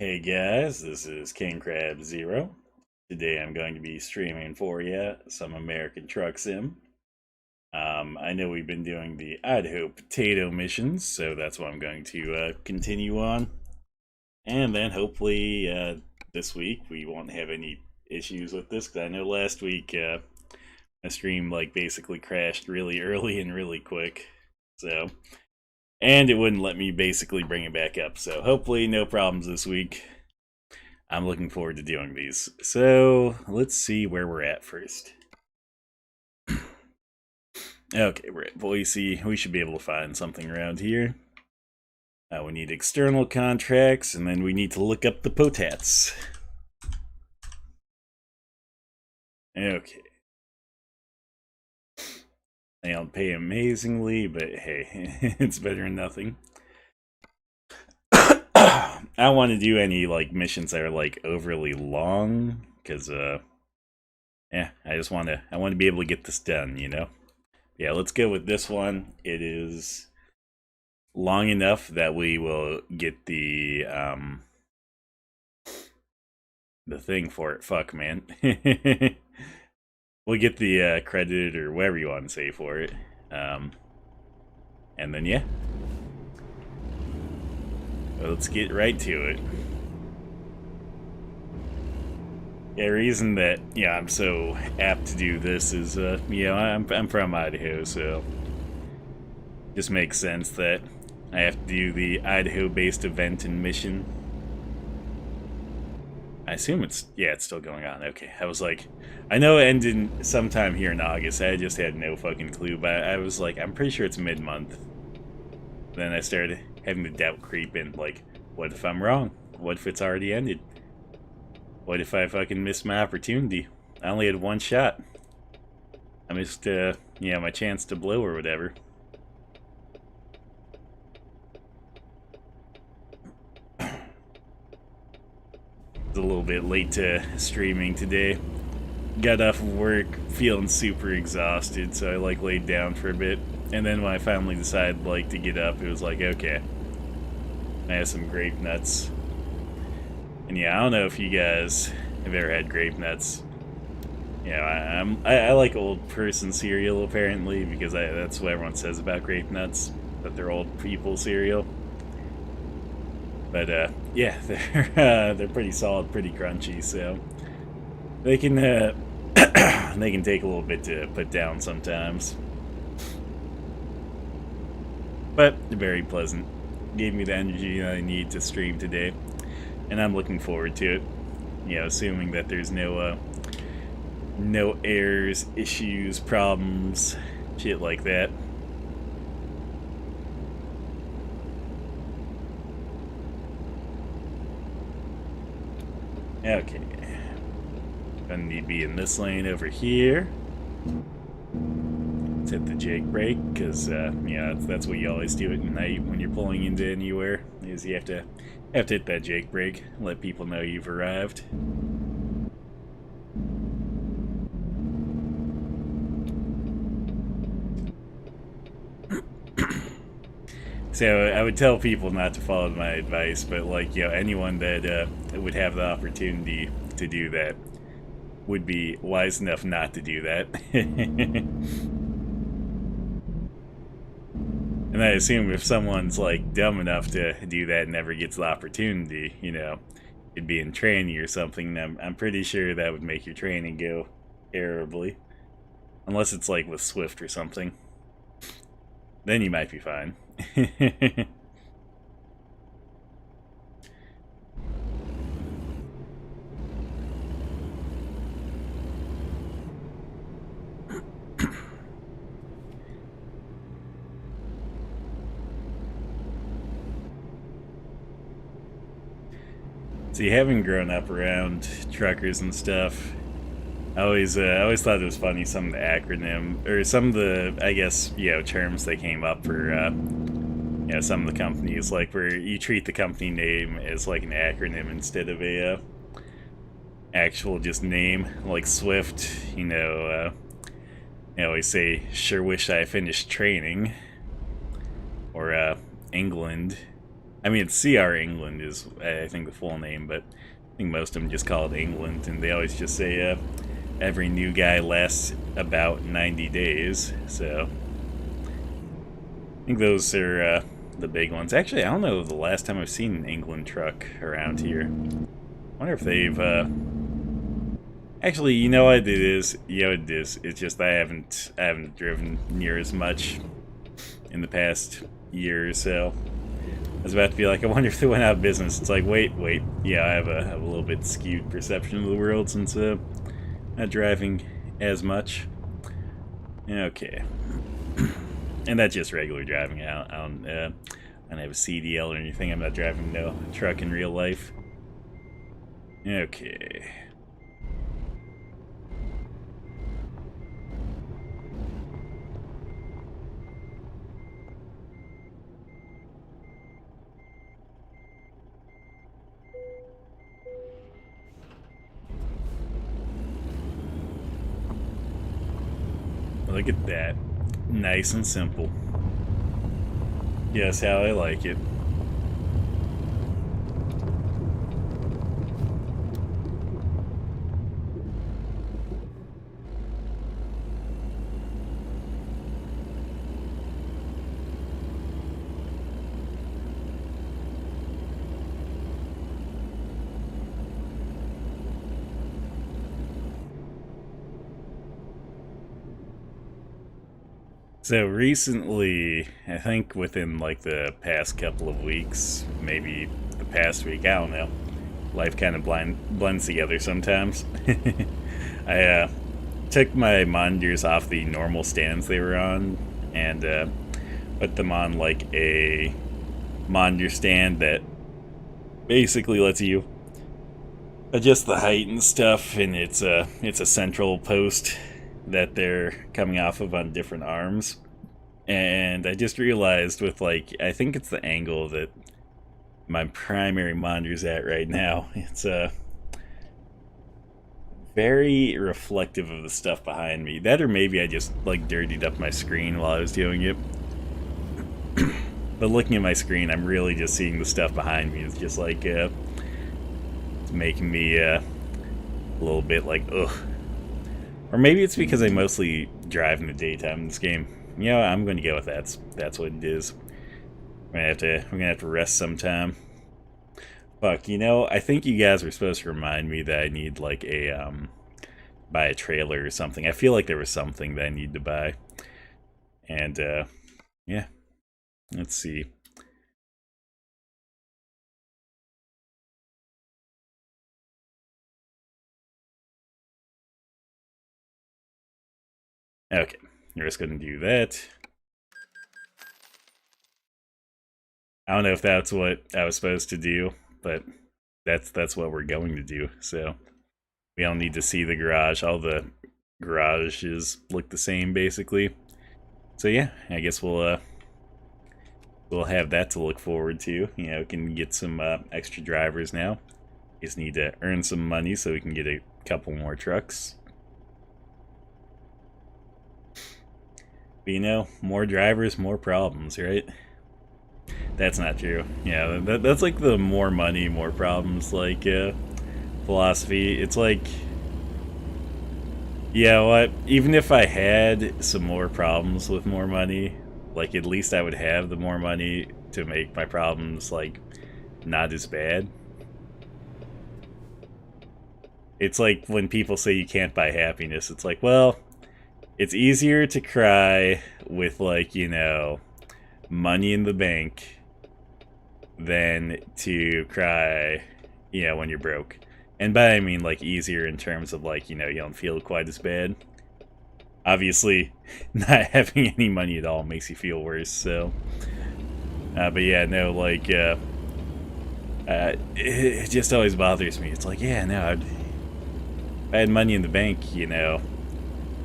Hey guys, this is King Crab Zero. Today I'm going to be streaming for you some American Truck Sim. I know we've been doing the Idaho potato missions, so that's what I'm going to continue on. And then hopefully this week we won't have any issues with this, because I know last week my stream like basically crashed really early and really quick. So, and it wouldn't let me basically bring it back up. So hopefully no problems this week. I'm looking forward to doing these. So let's see where we're at first. Okay, we're at Boise. We should be able to find something around here. We need external contracts, and then we need to look up the potats. Okay. They don't pay amazingly, but hey, it's better than nothing. I don't want to do any like missions that are like overly long, because I just want to be able to get this done, you know. Yeah, let's go with this one. It is long enough that we will get the thing for it. Fuck, man. We'll get the credit or whatever you want to say for it. And then yeah, well, let's get right to it. Yeah, reason that I'm so apt to do this is I'm from Idaho, so it just makes sense that I have to do the Idaho-based event and mission. I assume it's still going on. Okay, I was like, I know it ended sometime here in August. I just had no fucking clue, but I was like, I'm pretty sure it's mid-month. Then I started having the doubt creep in, like, what if I'm wrong? What if it's already ended? What if I fucking missed my opportunity? I only had one shot. I missed, my chance to blow or whatever. It's a little bit late to streaming today. Got off of work feeling super exhausted, so I like laid down for a bit. And then when I finally decided like to get up, it was like, okay, I have some grape nuts. And yeah, I don't know if you guys have ever had grape nuts. I like old person cereal apparently, because that's what everyone says about grape nuts, that they're old people cereal. But yeah, they're pretty solid, pretty crunchy, so they can they can take a little bit to put down sometimes. But very pleasant. Gave me the energy that I need to stream today, and I'm looking forward to it. Assuming that there's no errors, issues, problems, shit like that. Okay. Gonna need to be in this lane over here. Let's hit the jake brake, because that's what you always do at night when you're pulling into anywhere, is you have to hit that jake brake, let people know you've arrived. So I would tell people not to follow my advice, but like, anyone that would have the opportunity to do that would be wise enough not to do that. And I assume if someone's like dumb enough to do that and never gets the opportunity, it'd be in training or something. I'm pretty sure that would make your training go terribly. Unless it's like with Swift or something. Then you might be fine. See, having grown up around truckers and stuff, I always thought it was funny, some of the acronym, or some of the, I guess, terms they came up for, some of the companies, like where you treat the company name as like an acronym instead of a actual just name, like Swift. I always say, sure wish I finished training, or England. I mean, it's CR England is, I think, the full name, but I think most of them just call it England, and they always just say every new guy lasts about 90 days, so I think those are the big ones. Actually, I don't know the last time I've seen an England truck around here. I wonder if they've, actually, you know what it is? You know what it is? It's just I haven't driven near as much in the past year or so. I was about to be like, I wonder if they went out of business. It's like, wait. Yeah, I have a little bit skewed perception of the world since not driving as much. Okay. And that's just regular driving. I don't have a CDL or anything. I'm not driving no truck in real life. Okay. Look at that. Nice and simple. Yes, how I like it. So recently, I think within like the past couple of weeks, maybe the past week, I don't know. Life kind of blends together sometimes. I took my monitors off the normal stands they were on and put them on like a monitor stand that basically lets you adjust the height and stuff, and it's a central post that they're coming off of on different arms. And I just realized with like, I think it's the angle that my primary monitor's at right now. It's very reflective of the stuff behind me. That or maybe I just like dirtied up my screen while I was doing it. But looking at my screen, I'm really just seeing the stuff behind me. It's just like it's making me a little bit like ugh. Or maybe it's because I mostly drive in the daytime in this game. You know, I'm going to go with that's what it is. We're gonna have to rest sometime. Fuck, you know, I think you guys were supposed to remind me that I need like a buy a trailer or something. I feel like there was something that I need to buy. And yeah. Let's see. Okay, we're just gonna do that. I don't know if that's what I was supposed to do, but that's what we're going to do. So we don't need to see the garage. All the garages look the same basically. So yeah, I guess we'll have that to look forward to. You know, we can get some extra drivers now. Just need to earn some money so we can get a couple more trucks. But you know, more drivers, more problems, right? That's not true. Yeah, that's like the more money, more problems, like, philosophy. It's like, yeah, what? Even if I had some more problems with more money, like, at least I would have the more money to make my problems, like, not as bad. It's like when people say you can't buy happiness, it's like, well, it's easier to cry with, like, you know, money in the bank than to cry, you know, when you're broke. And by I mean, like, easier in terms of, like, you know, you don't feel quite as bad. Obviously, not having any money at all makes you feel worse, so. But yeah, no, like, it just always bothers me. It's like, yeah, no, if I had money in the bank, you know,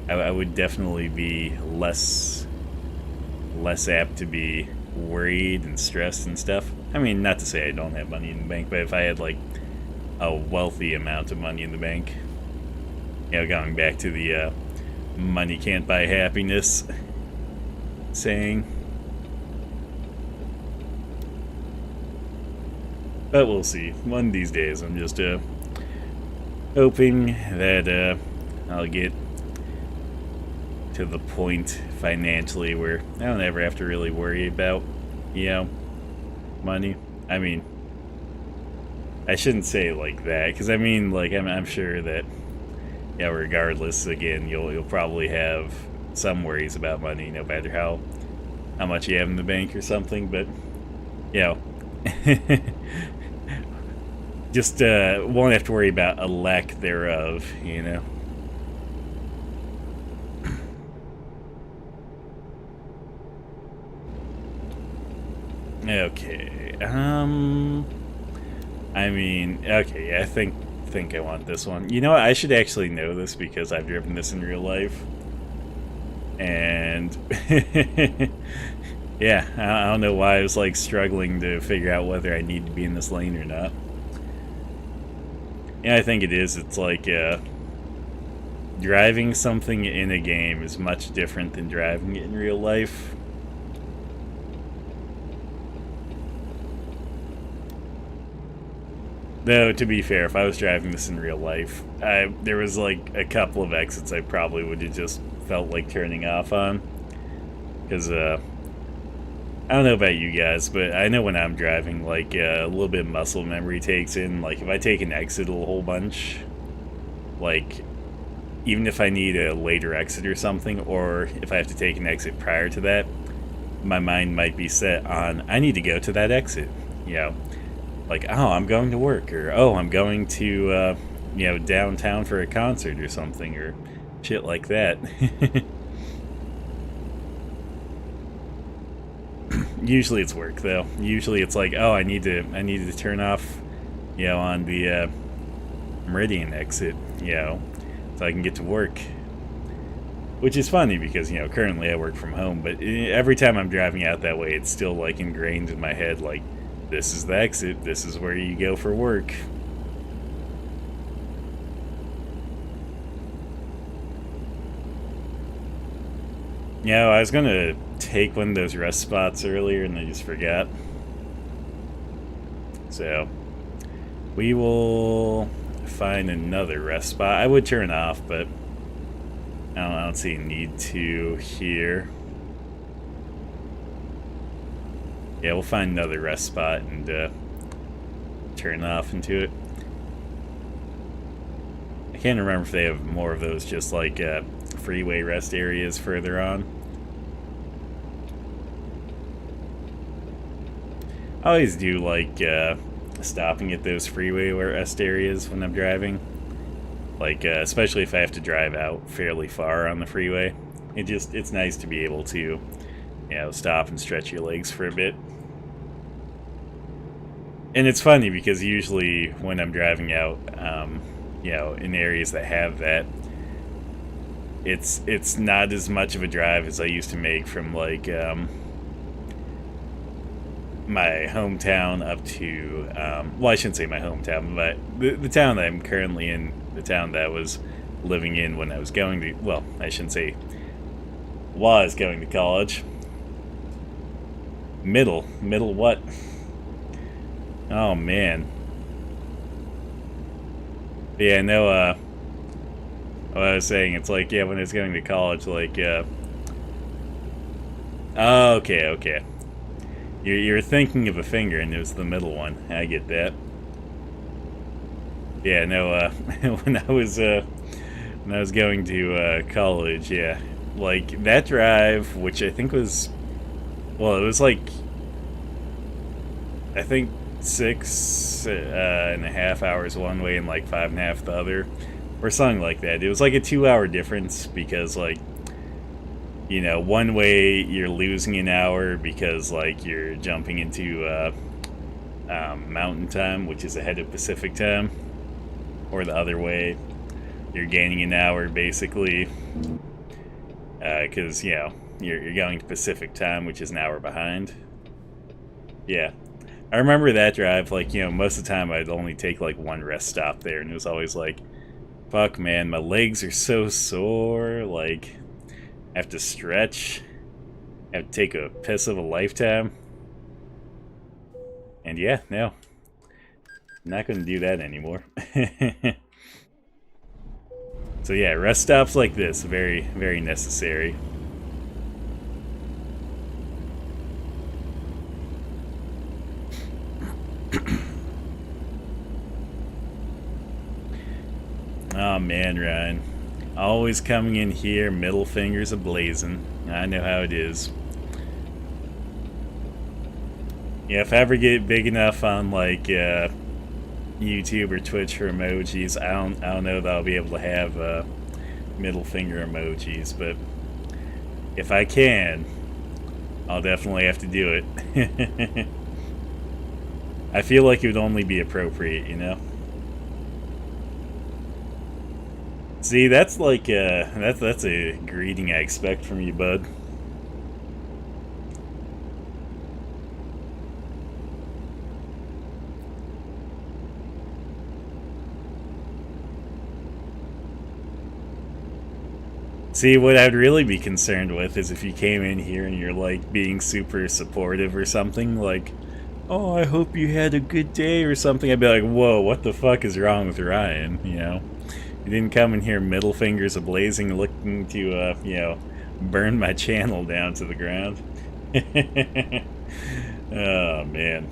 I would definitely be less apt to be worried and stressed and stuff. I mean, not to say I don't have money in the bank, but if I had like a wealthy amount of money in the bank, you know, going back to the money can't buy happiness saying. But we'll see. One of these days, I'm just hoping that I'll get to the point financially where I don't ever have to really worry about, you know, money. I mean, I shouldn't say it like that, because I mean, like, I'm sure that, yeah, regardless, again, you'll probably have some worries about money, no matter how much you have in the bank or something. But you know, just won't have to worry about a lack thereof, you know. Okay. I mean, okay, yeah, I think I want this one. You know what? I should actually know this because I've driven this in real life. And yeah, I don't know why I was like struggling to figure out whether I need to be in this lane or not. Yeah, I think it is. It's like driving something in a game is much different than driving it in real life. Though, to be fair, if I was driving this in real life, there was like a couple of exits I probably would have just felt like turning off on. Because, I don't know about you guys, but I know when I'm driving, like, a little bit of muscle memory takes in. Like, if I take an exit a whole bunch, like, even if I need a later exit or something, or if I have to take an exit prior to that, my mind might be set on, I need to go to that exit, you know. Like, oh, I'm going to work, or oh, I'm going to, you know, downtown for a concert or something, or shit like that. Usually it's work, though. Usually it's like, oh, I need to turn off, you know, on the Meridian exit, you know, so I can get to work. Which is funny because, you know, currently I work from home, but every time I'm driving out that way, it's still like ingrained in my head, like, this is the exit, this is where you go for work. You know, I was gonna take one of those rest spots earlier and I just forgot. So, we will find another rest spot. I would turn off, but I don't see a need to here. Yeah, we'll find another rest spot and turn off into it. I can't remember if they have more of those just like freeway rest areas further on. I always do like stopping at those freeway rest areas when I'm driving. Like, especially if I have to drive out fairly far on the freeway. It's nice to be able to, you know, stop and stretch your legs for a bit. And it's funny because usually when I'm driving out, you know, in areas that have that, it's not as much of a drive as I used to make from like my hometown up to, well, I shouldn't say my hometown, but the town that I'm currently in, the town that I was living in when I was going to, well, I shouldn't say was going to college. Middle what? Oh, man. Yeah, no, what I was saying, it's like, yeah, when I was going to college, like, oh, okay. You're thinking of a finger, and it was the middle one. I get that. Yeah, no, when I was going to, college, yeah, like, that drive, which I think was, well, it was like, I think 6.5 hours one way and like 5.5 the other, or something like that. It was like a 2-hour difference because, like, you know, one way you're losing an hour because like you're jumping into mountain time, which is ahead of Pacific time, or the other way you're gaining an hour basically because, you know, you're going to Pacific time, which is an hour behind. Yeah, I remember that drive, like, you know, most of the time I'd only take like one rest stop there, and it was always like, fuck, man, my legs are so sore, like, I have to stretch, I have to take a piss of a lifetime. And yeah, no, Not going to do that anymore. So yeah, rest stops like this, very, very necessary. Oh man, Ryan. Always coming in here, middle fingers a-blazing. I know how it is. Yeah, if I ever get big enough on like YouTube or Twitch for emojis, I don't know that I'll be able to have middle finger emojis, but if I can, I'll definitely have to do it. I feel like it would only be appropriate, you know? See, that's like that's a greeting I expect from you, bud. See, what I'd really be concerned with is if you came in here and you're like being super supportive or something, like, oh, I hope you had a good day or something. I'd be like, whoa, what the fuck is wrong with Ryan, you know? You didn't come in here middle fingers a-blazing looking to, you know, burn my channel down to the ground. Oh, man.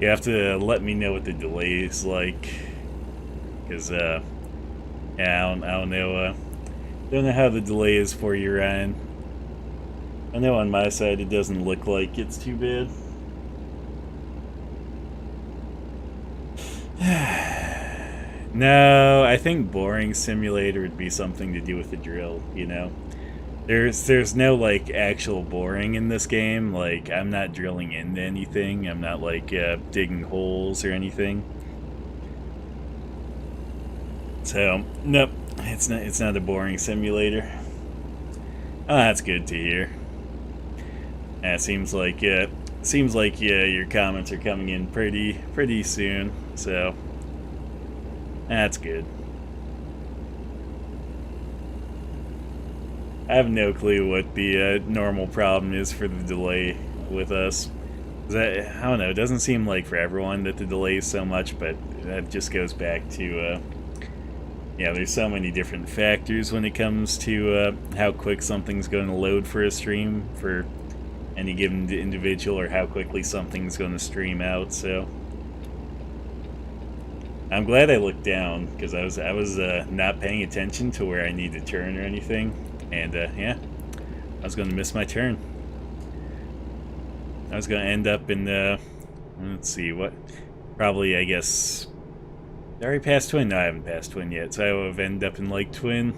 You have to let me know what the delay is like, because, yeah, I don't know, don't know how the delay is for you, Ryan. I know on my side it doesn't look like it's too bad. No, I think boring simulator would be something to do with the drill, you know? There's no like actual boring in this game. Like I'm not drilling into anything. I'm not like digging holes or anything. So nope, it's not a boring simulator. Oh, that's good to hear. Yeah, seems like your comments are coming in pretty soon. So that's good. I have no clue what the normal problem is for the delay with us. I don't know, it doesn't seem like for everyone that the delay is so much, but that just goes back to, yeah, there's so many different factors when it comes to how quick something's going to load for a stream for any given individual, or how quickly something's going to stream out, so... I'm glad I looked down, because I was not paying attention to where I need to turn or anything. And, yeah, I was going to miss my turn. I was going to end up in, let's see, what, probably, I guess, did I already pass Twin? No, I haven't passed Twin yet, so I would have ended up in, like, Twin.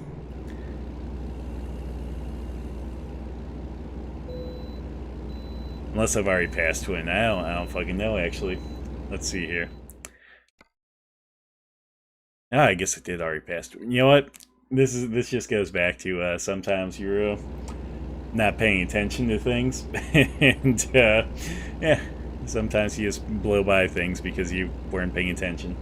Unless I've already passed Twin. I don't fucking know, actually. Let's see here. Oh, I guess it did already pass Twin. You know what? This just goes back to sometimes you're not paying attention to things, and yeah, sometimes you just blow by things because you weren't paying attention.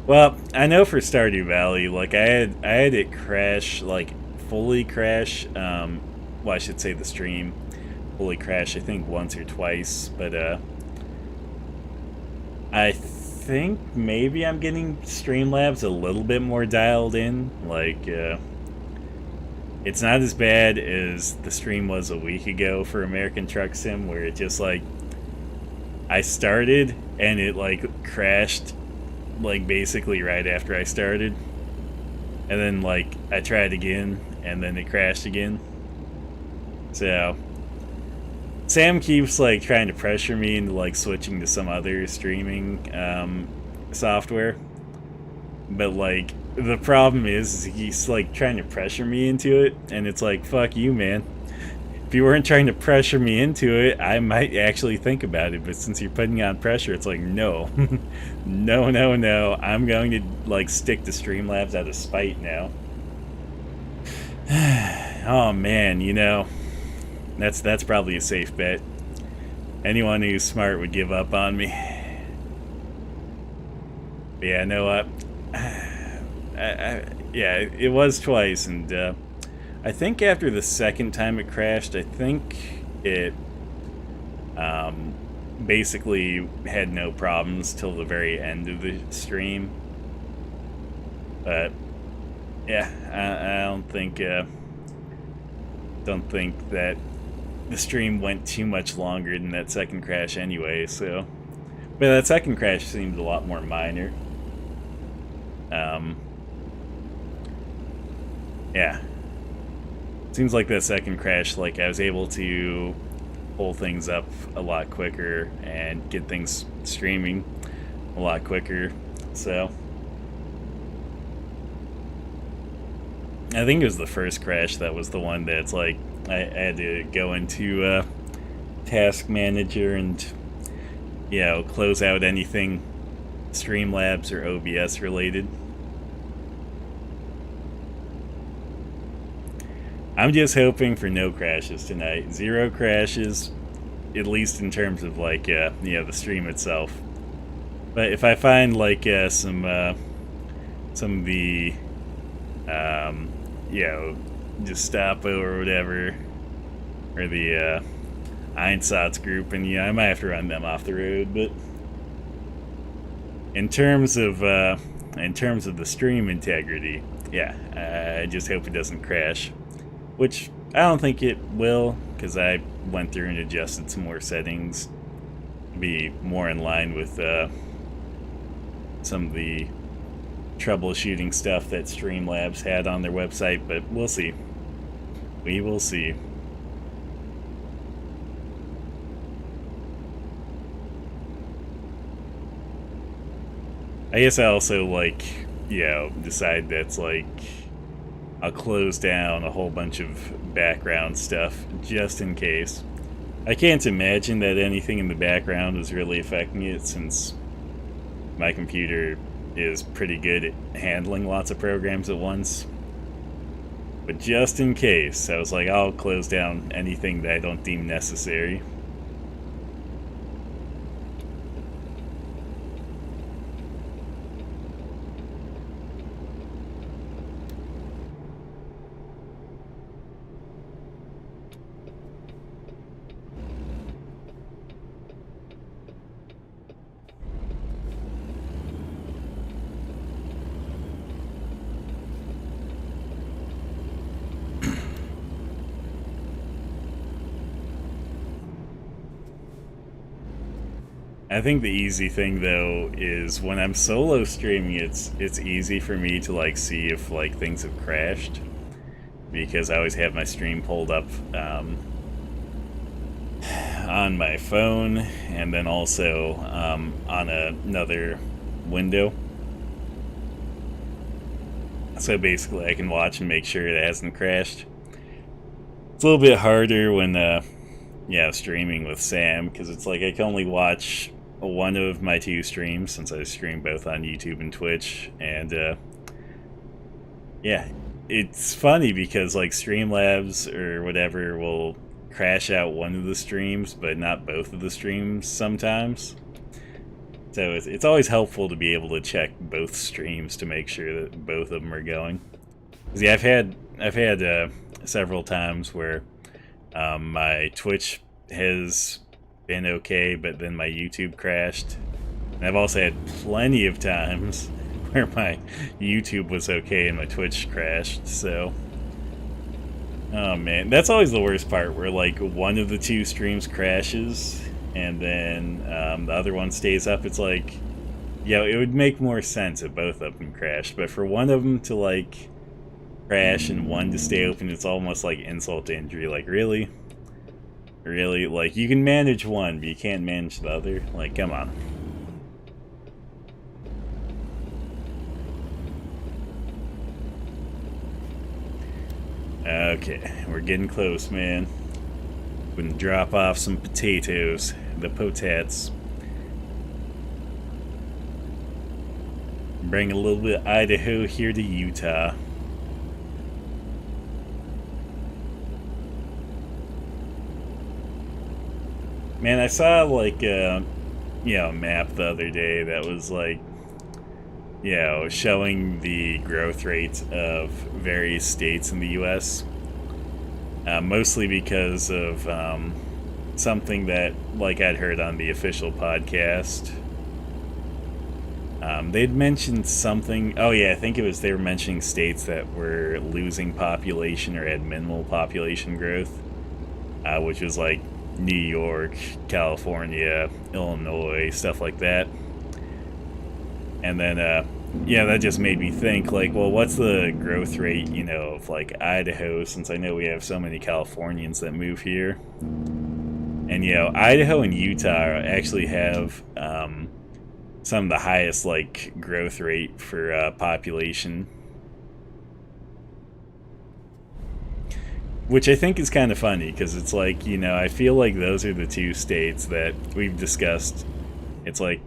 Well, I know for Stardew Valley, like I had it crash, like fully crash. Well, I should say the stream fully crash. I think once or twice, but I think maybe I'm getting Streamlabs a little bit more dialed in. Like, it's not as bad as the stream was a week ago for American Truck Sim, where it just, like, I started and it, like, crashed, like, basically right after I started. And then, like, I tried again, and then it crashed again. So... Sam keeps like trying to pressure me into like switching to some other streaming software, but like the problem is he's like trying to pressure me into it, and it's like, fuck you, man. If you weren't trying to pressure me into it, I might actually think about it, but since you're putting on pressure, it's like, no. no, I'm going to like stick to Streamlabs out of spite now. Oh man, you know, that's probably a safe bet. Anyone who's smart would give up on me. But yeah, no, yeah, it was twice, and I think after the second time it crashed, I think it basically had no problems till the very end of the stream. But yeah, I don't think that the stream went too much longer than that second crash anyway. So, but that second crash seemed a lot more minor. Yeah, seems like that second crash, like I was able to pull things up a lot quicker and get things streaming a lot quicker. So I think it was the first crash that was the one that's like I had to go into Task Manager and, you know, close out anything Streamlabs or OBS related. I'm just hoping for no crashes tonight. 0 crashes, at least in terms of like you know, the stream itself. But if I find like some of the you know, Gestapo or whatever, or the Einsatz group, and yeah, I might have to run them off the road. But in terms of the stream integrity, yeah, I just hope it doesn't crash, which I don't think it will, because I went through and adjusted some more settings to be more in line with some of the troubleshooting stuff that Streamlabs had on their website, but we'll see. We will see. I guess I also, like, you know, decide that's like I'll close down a whole bunch of background stuff just in case. I can't imagine that anything in the background is really affecting it, since my computer is pretty good at handling lots of programs at once. But just in case, I was like, I'll close down anything that I don't deem necessary. I think the easy thing though is when I'm solo streaming, it's easy for me to like see if like things have crashed, because I always have my stream pulled up on my phone, and then also on another window. So basically I can watch and make sure it hasn't crashed. It's a little bit harder when yeah, streaming with Sam, because it's like I can only watch one of my 2 streams, since I stream both on YouTube and Twitch. And yeah, it's funny because like Streamlabs or whatever will crash out one of the streams but not both of the streams sometimes. So it's always helpful to be able to check both streams to make sure that both of them are going. 'Cause yeah, I've had several times where my Twitch has been okay, but then my YouTube crashed. And I've also had plenty of times where my YouTube was okay and my Twitch crashed. So, oh man, that's always the worst part, where like one of the 2 streams crashes and then the other one stays up. It's like, yeah, it would make more sense if both of them crashed, but for one of them to like crash and one to stay open, it's almost like insult to injury. Like, really? Really? Like, you can manage one, but you can't manage the other? Like, come on. Okay, we're getting close, man. We're gonna drop off some potatoes, the potats. Bring a little bit of Idaho here to Utah. Man, I saw like you know, a map the other day that was like showing the growth rates of various states in the U.S. Mostly because of something that, like, I'd heard on the official podcast. They'd mentioned something. Oh yeah, I think it was they were mentioning states that were losing population or had minimal population growth, which was like New York, California, Illinois, stuff like that. And then, that just made me think, like, well, what's the growth rate, of like Idaho, since I know we have so many Californians that move here. And, Idaho and Utah actually have some of the highest, like, growth rate for population. Which I think is kind of funny, because it's like, I feel like those are the two states that we've discussed. It's like,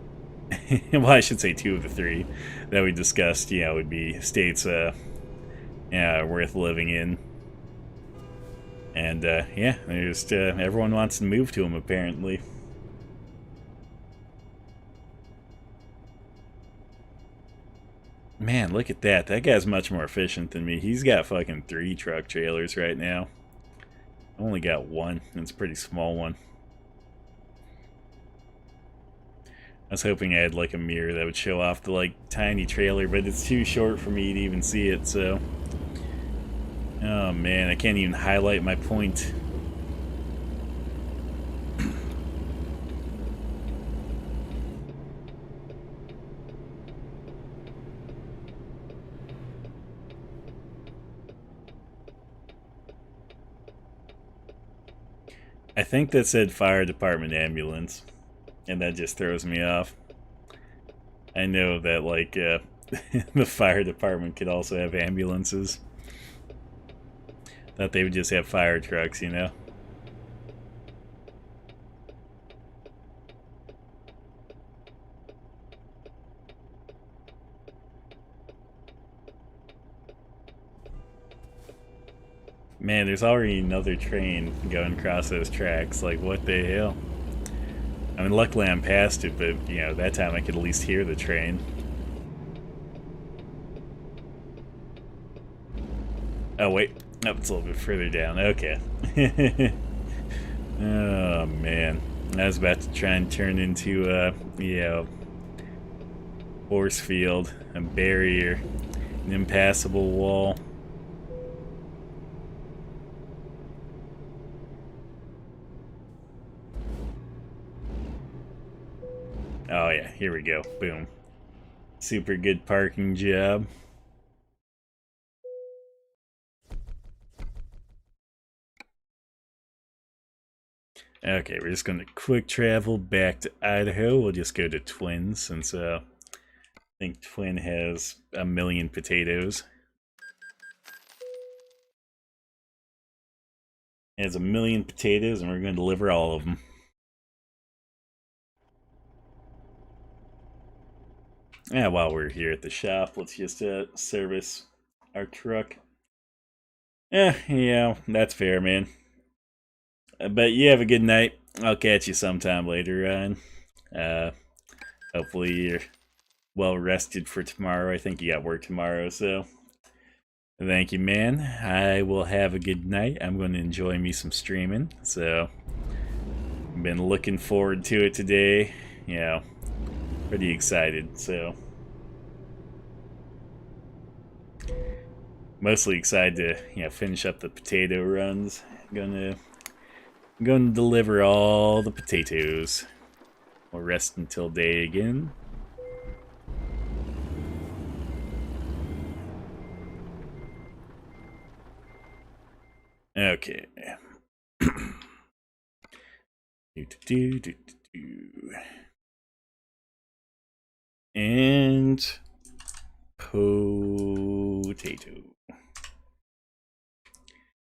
well, I should say two of the three that we discussed, would be states worth living in. And, there's everyone wants to move to them, apparently. Man, look at that. That guy's much more efficient than me. He's got fucking 3 truck trailers right now. I only got 1. It's a pretty small one. I was hoping I had, like, a mirror that would show off the, like, tiny trailer, but it's too short for me to even see it, so... Oh, man, I can't even highlight my point. I think that said fire department ambulance, and that just throws me off. I know that, like, the fire department could also have ambulances. That they would just have fire trucks, Man, there's already another train going across those tracks. Like, what the hell? I mean, luckily I'm past it, but, that time I could at least hear the train. Oh, wait. Nope, it's a little bit further down. Okay. Oh, man. I was about to try and turn into, force field, a barrier, an impassable wall. Oh yeah, here we go. Boom. Super good parking job. Okay, we're just going to quick travel back to Idaho. We'll just go to Twin, since I think Twin has 1,000,000 potatoes. It has 1,000,000 potatoes, and we're going to deliver all of them. Yeah, while we're here at the shop, let's just service our truck. Yeah, that's fair, man. But you have a good night. I'll catch you sometime later on. Hopefully you're well rested for tomorrow. I think you got work tomorrow, so thank you, man. I will have a good night. I'm going to enjoy me some streaming, so I've been looking forward to it today. Pretty excited, so mostly excited to finish up the potato runs. I'm gonna deliver all the potatoes. We'll rest until day again. Okay. And potato.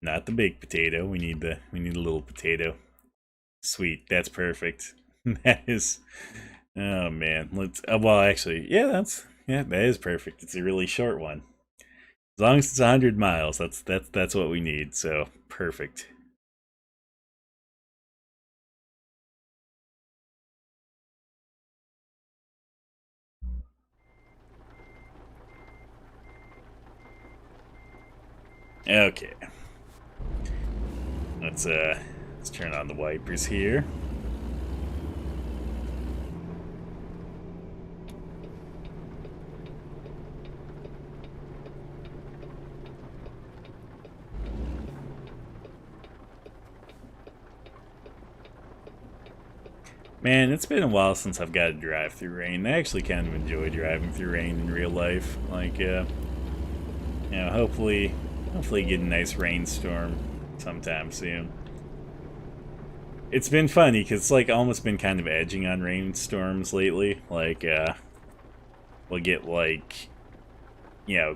Not the big potato. We need a little potato. Sweet. That's perfect. That is. Oh man. Let's. Well, actually, that is perfect. It's a really short one. As long as it's 100 miles, that's what we need. So perfect. Okay. Let's turn on the wipers here. Man, it's been a while since I've got to drive through rain. I actually kind of enjoy driving through rain in real life. Like, hopefully get a nice rainstorm sometime soon. It's been funny because it's like almost been kind of edging on rainstorms lately. Like, we'll get like,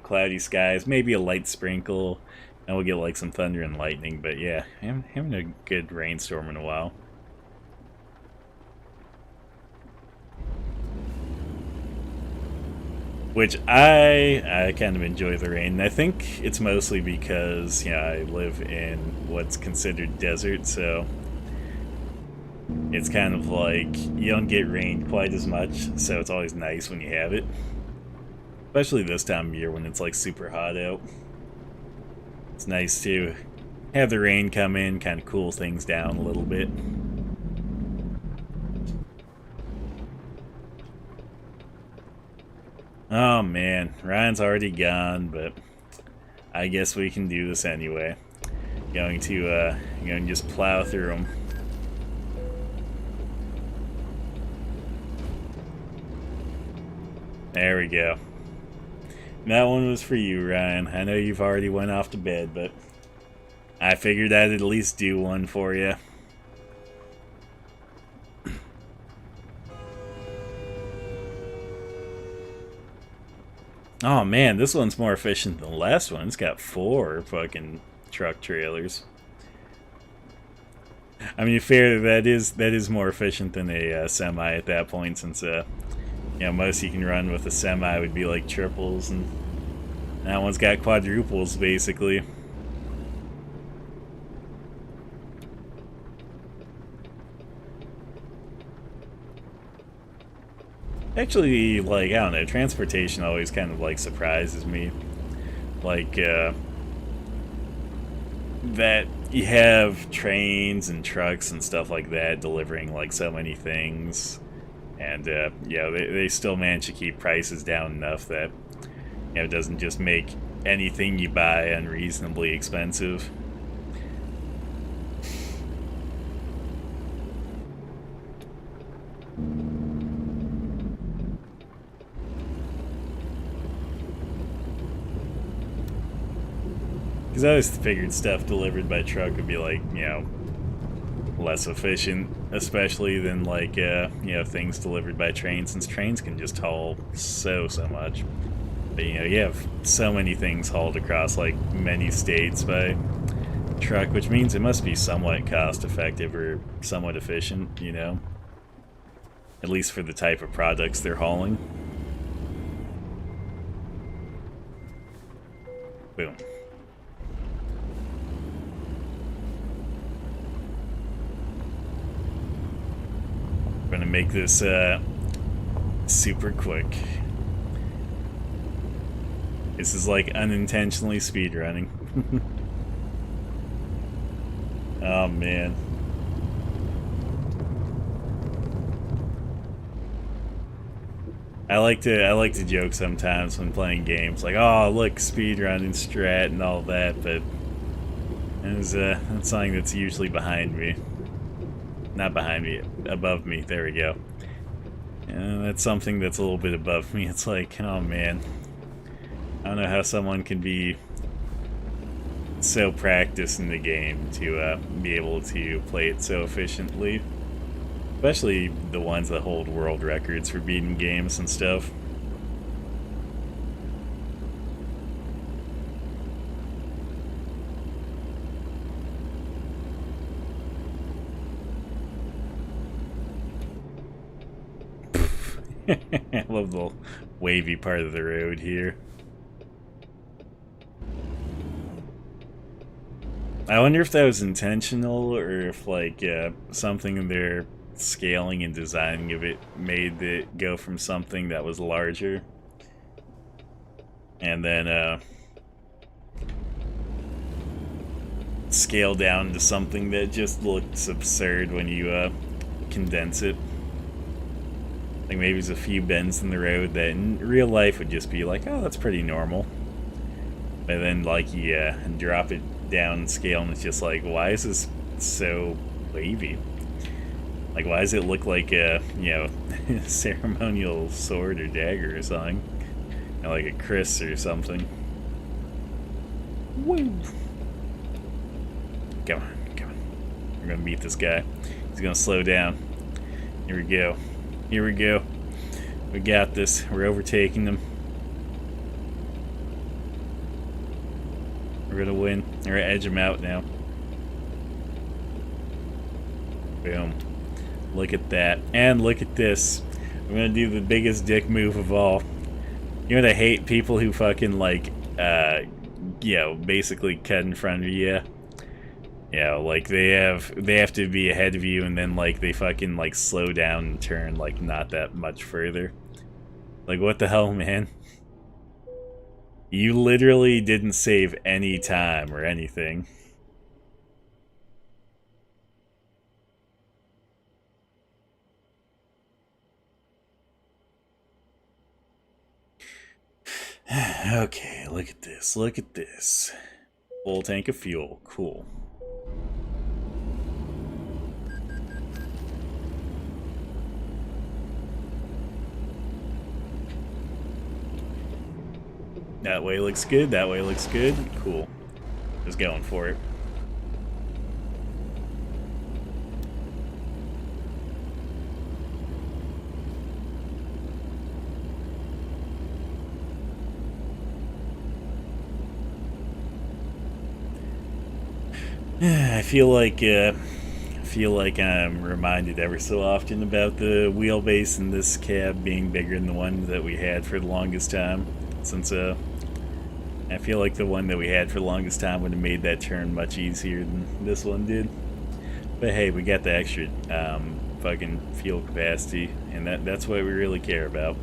cloudy skies, maybe a light sprinkle, and we'll get like some thunder and lightning. But yeah, I'm having a good rainstorm in a while. Which I kind of enjoy the rain. I think it's mostly because, I live in what's considered desert, so it's kind of like you don't get rain quite as much, so it's always nice when you have it. Especially this time of year when it's like super hot out. It's nice to have the rain come in, kind of cool things down a little bit. Oh man, Ryan's already gone, but I guess we can do this anyway. Going to just plow through them. There we go. That one was for you, Ryan. I know you've already went off to bed, but I figured I'd at least do one for you. Oh man, this one's more efficient than the last one. It's got 4 fucking truck trailers. I mean, fair, that is more efficient than a semi at that point, since most you can run with a semi would be like triples, and that one's got quadruples basically. Actually, like, I don't know, transportation always kind of like surprises me. Like, that you have trains and trucks and stuff like that delivering like so many things, and they still manage to keep prices down enough that it doesn't just make anything you buy unreasonably expensive. Because I always figured stuff delivered by truck would be like, less efficient, especially than like, things delivered by train, since trains can just haul so much. But, you have so many things hauled across like many states by truck, which means it must be somewhat cost effective or somewhat efficient, at least for the type of products they're hauling. Boom. I'm gonna make this super quick. This is like unintentionally speedrunning. Oh man. I like to joke sometimes when playing games, like, oh look, speedrunning strat and all that, but that's something that's usually behind me. Not behind me, above me, there we go. And that's something that's a little bit above me. It's like, oh man, I don't know how someone can be so practiced in the game to be able to play it so efficiently. Especially the ones that hold world records for beating games and stuff. I love the wavy part of the road here. I wonder if that was intentional, or if like something they're scaling and designing of it made it go from something that was larger, and then scale down to something that just looks absurd when you condense it. Like maybe there's a few bends in the road that in real life would just be like, oh, that's pretty normal. But then like you drop it down in scale and it's just like, why is this so wavy? Like why does it look like a, you know, ceremonial sword or dagger or something? Or like a kris or something. Woo! Come on, come on. We're gonna beat this guy. He's gonna slow down. Here we go. Here we go. We got this. We're overtaking them. We're gonna win. We're gonna edge him out now. Boom. Look at that. And look at this. I'm gonna do the biggest dick move of all. You know what I hate? People who fucking like, you know, basically cut in front of you. Yeah, like they have to be ahead of you and then like they fucking like slow down and turn like not that much further. Like what the hell, man? You literally didn't save any time or anything. Okay, look at this. Look at this. Full tank of fuel. Cool. That way looks good, that way looks good. Cool. Just going for it. I feel like I'm reminded ever so often about the wheelbase in this cab being bigger than the one that we had for the longest time. Since I feel like the one that we had for the longest time would have made that turn much easier than this one did. But hey, we got the extra fucking fuel capacity, and that's what we really care about.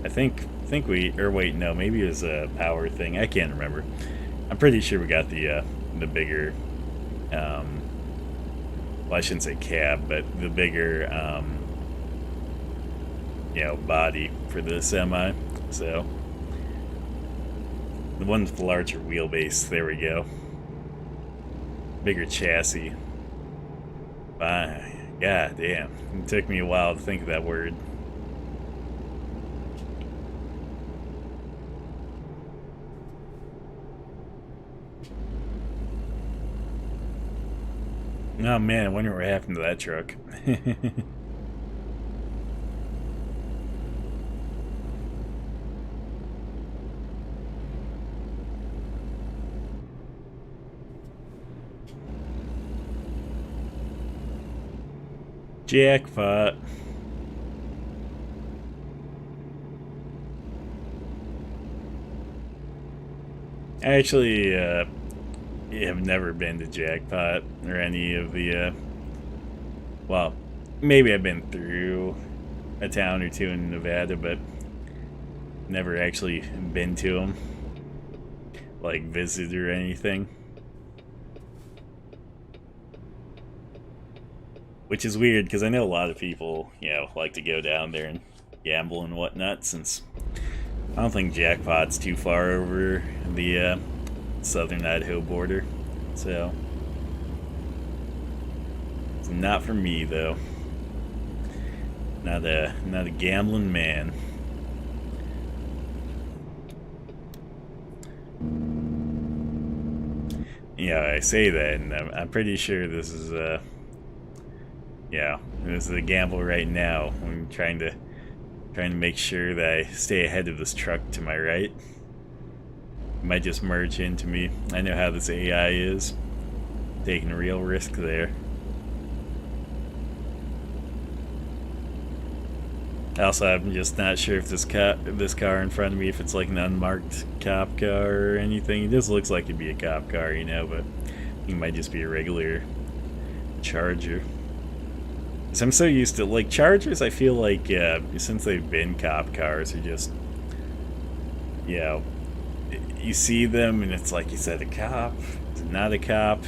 I think we, or wait, no, maybe it was a power thing. I can't remember. I'm pretty sure we got the bigger, well, I shouldn't say cab, but the bigger, you know, body for the semi. So the one with the larger wheelbase, there we go. Bigger chassis. Fine. God damn. It took me a while to think of that word. Oh man, I wonder what happened to that truck. Jackpot. I actually have never been to Jackpot or any of the well, maybe I've been through a town or two in Nevada, but never actually been to them, like visit or anything. Which is weird, because I know a lot of people, you know, like to go down there and gamble and whatnot, since I don't think Jackpot's too far over the southern Idaho border. So, it's not for me, though. Not a gambling man. Yeah, I say that, and I'm pretty sure this is yeah, this is a gamble right now. I'm trying to make sure that I stay ahead of this truck to my right. It might just merge into me. I know how this AI is. Taking a real risk there. Also, I'm just not sure if this car in front of me, if it's like an unmarked cop car or anything. It just looks like it'd be a cop car, you know, but it might just be a regular Charger. So I'm so used to, like, Chargers, I feel like, since they've been cop cars, are just, you know, you see them and it's like, is that a cop? Is it not a cop?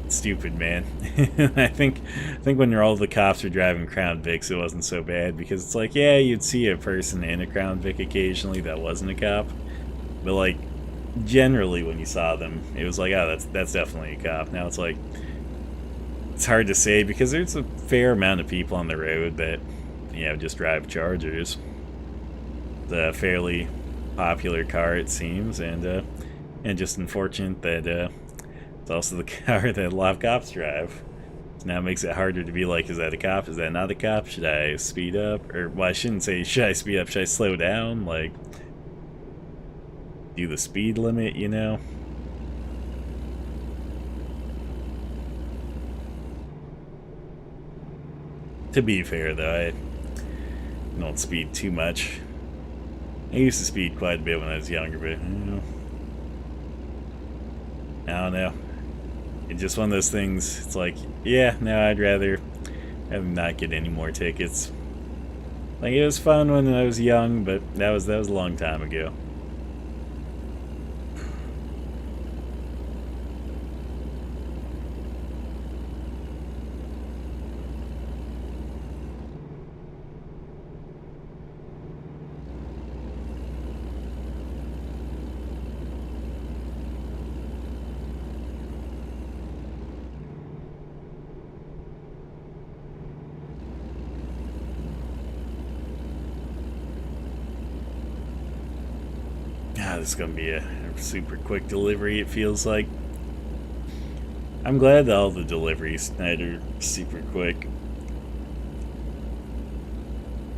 It's stupid, man. I think when all the cops were driving Crown Vics, it wasn't so bad because it's like, yeah, you'd see a person in a Crown Vic occasionally that wasn't a cop, but like generally when you saw them, it was like, oh, that's definitely a cop. Now it's like, it's hard to say because there's a fair amount of people on the road that, you know, just drive Chargers. It's a fairly popular car, it seems, and just unfortunate that it's also the car that a lot of cops drive. So now it makes it harder to be like, is that a cop? Is that not a cop? Should I speed up? Or, well, I shouldn't say, should I speed up? Should I slow down? Like, do the speed limit, you know? To be fair, though, I don't speed too much. I used to speed quite a bit when I was younger, but, you know, I don't know. It's just one of those things, it's like, yeah, no, I'd rather not get any more tickets. Like, it was fun when I was young, but that was a long time ago. This is gonna be a super quick delivery, it feels like. I'm glad that all the deliveries tonight are super quick.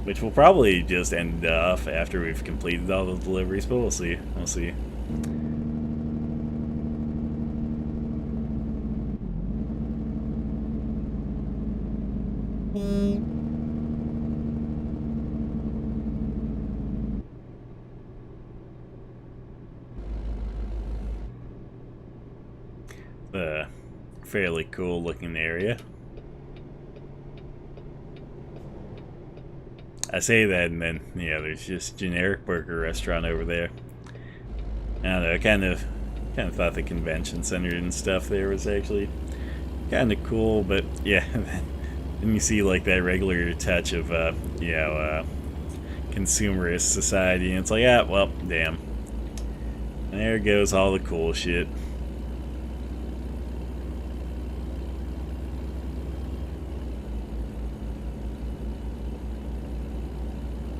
Which will probably just end off after we've completed all the deliveries, but we'll see. We'll see. Fairly cool looking area. I say that and then, yeah, there's just generic burger restaurant over there. I don't know, I kind of thought the convention center and stuff there was actually kind of cool, but yeah, then you see like that regular touch of, you know, consumerist society, and it's like, ah, well, damn. There goes all the cool shit.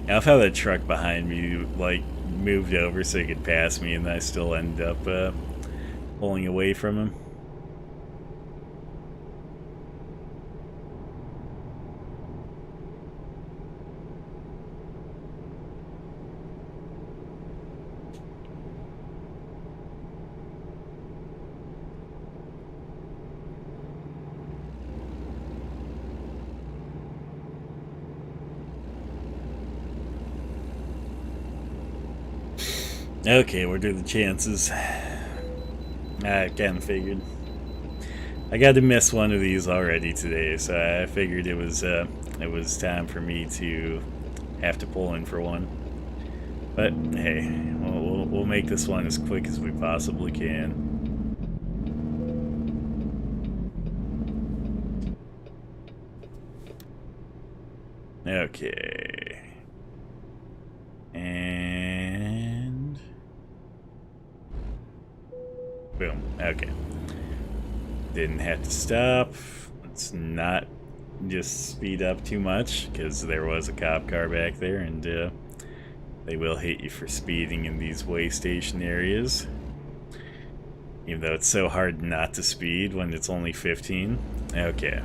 I love how that truck behind me, like, moved over so he could pass me, and I still ended up pulling away from him. Okay, what are the chances? I kind of figured. I got to miss one of these already today, so I figured it was time for me to have to pull in for one. But hey, we'll make this one as quick as we possibly can. Okay. And boom. Okay. Didn't have to stop. Let's not just speed up too much, because there was a cop car back there, and they will hit you for speeding in these way station areas. Even though it's so hard not to speed when it's only 15. Okay.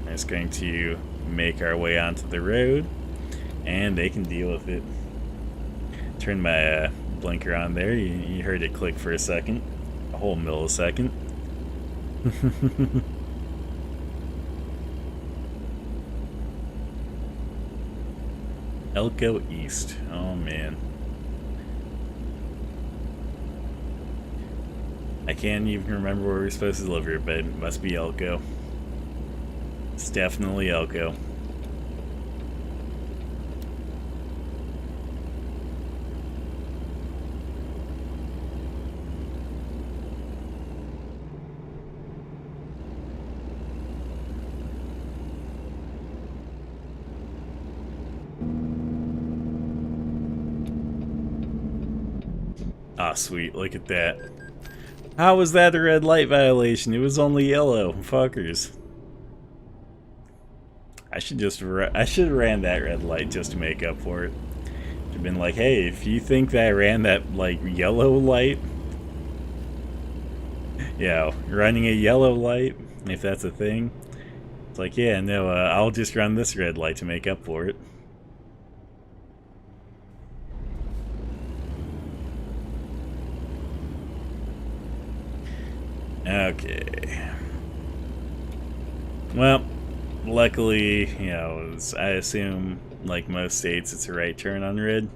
I'm just going to make our way onto the road, and they can deal with it. Turn my blinker on there. You heard it click for a second. A whole millisecond. Elko East. Oh man. I can't even remember where we're supposed to deliver it, but it must be Elko. It's definitely Elko. Ah, sweet, look at that. How was that a red light violation? It was only yellow, fuckers. I should have ran that red light just to make up for it. I've been like, hey, if you think that I ran that, like, yellow light, yeah, running a yellow light, if that's a thing, it's like, yeah, no, I'll just run this red light to make up for it. Okay. Well, luckily, you know, I assume, like most states, it's a right turn on red.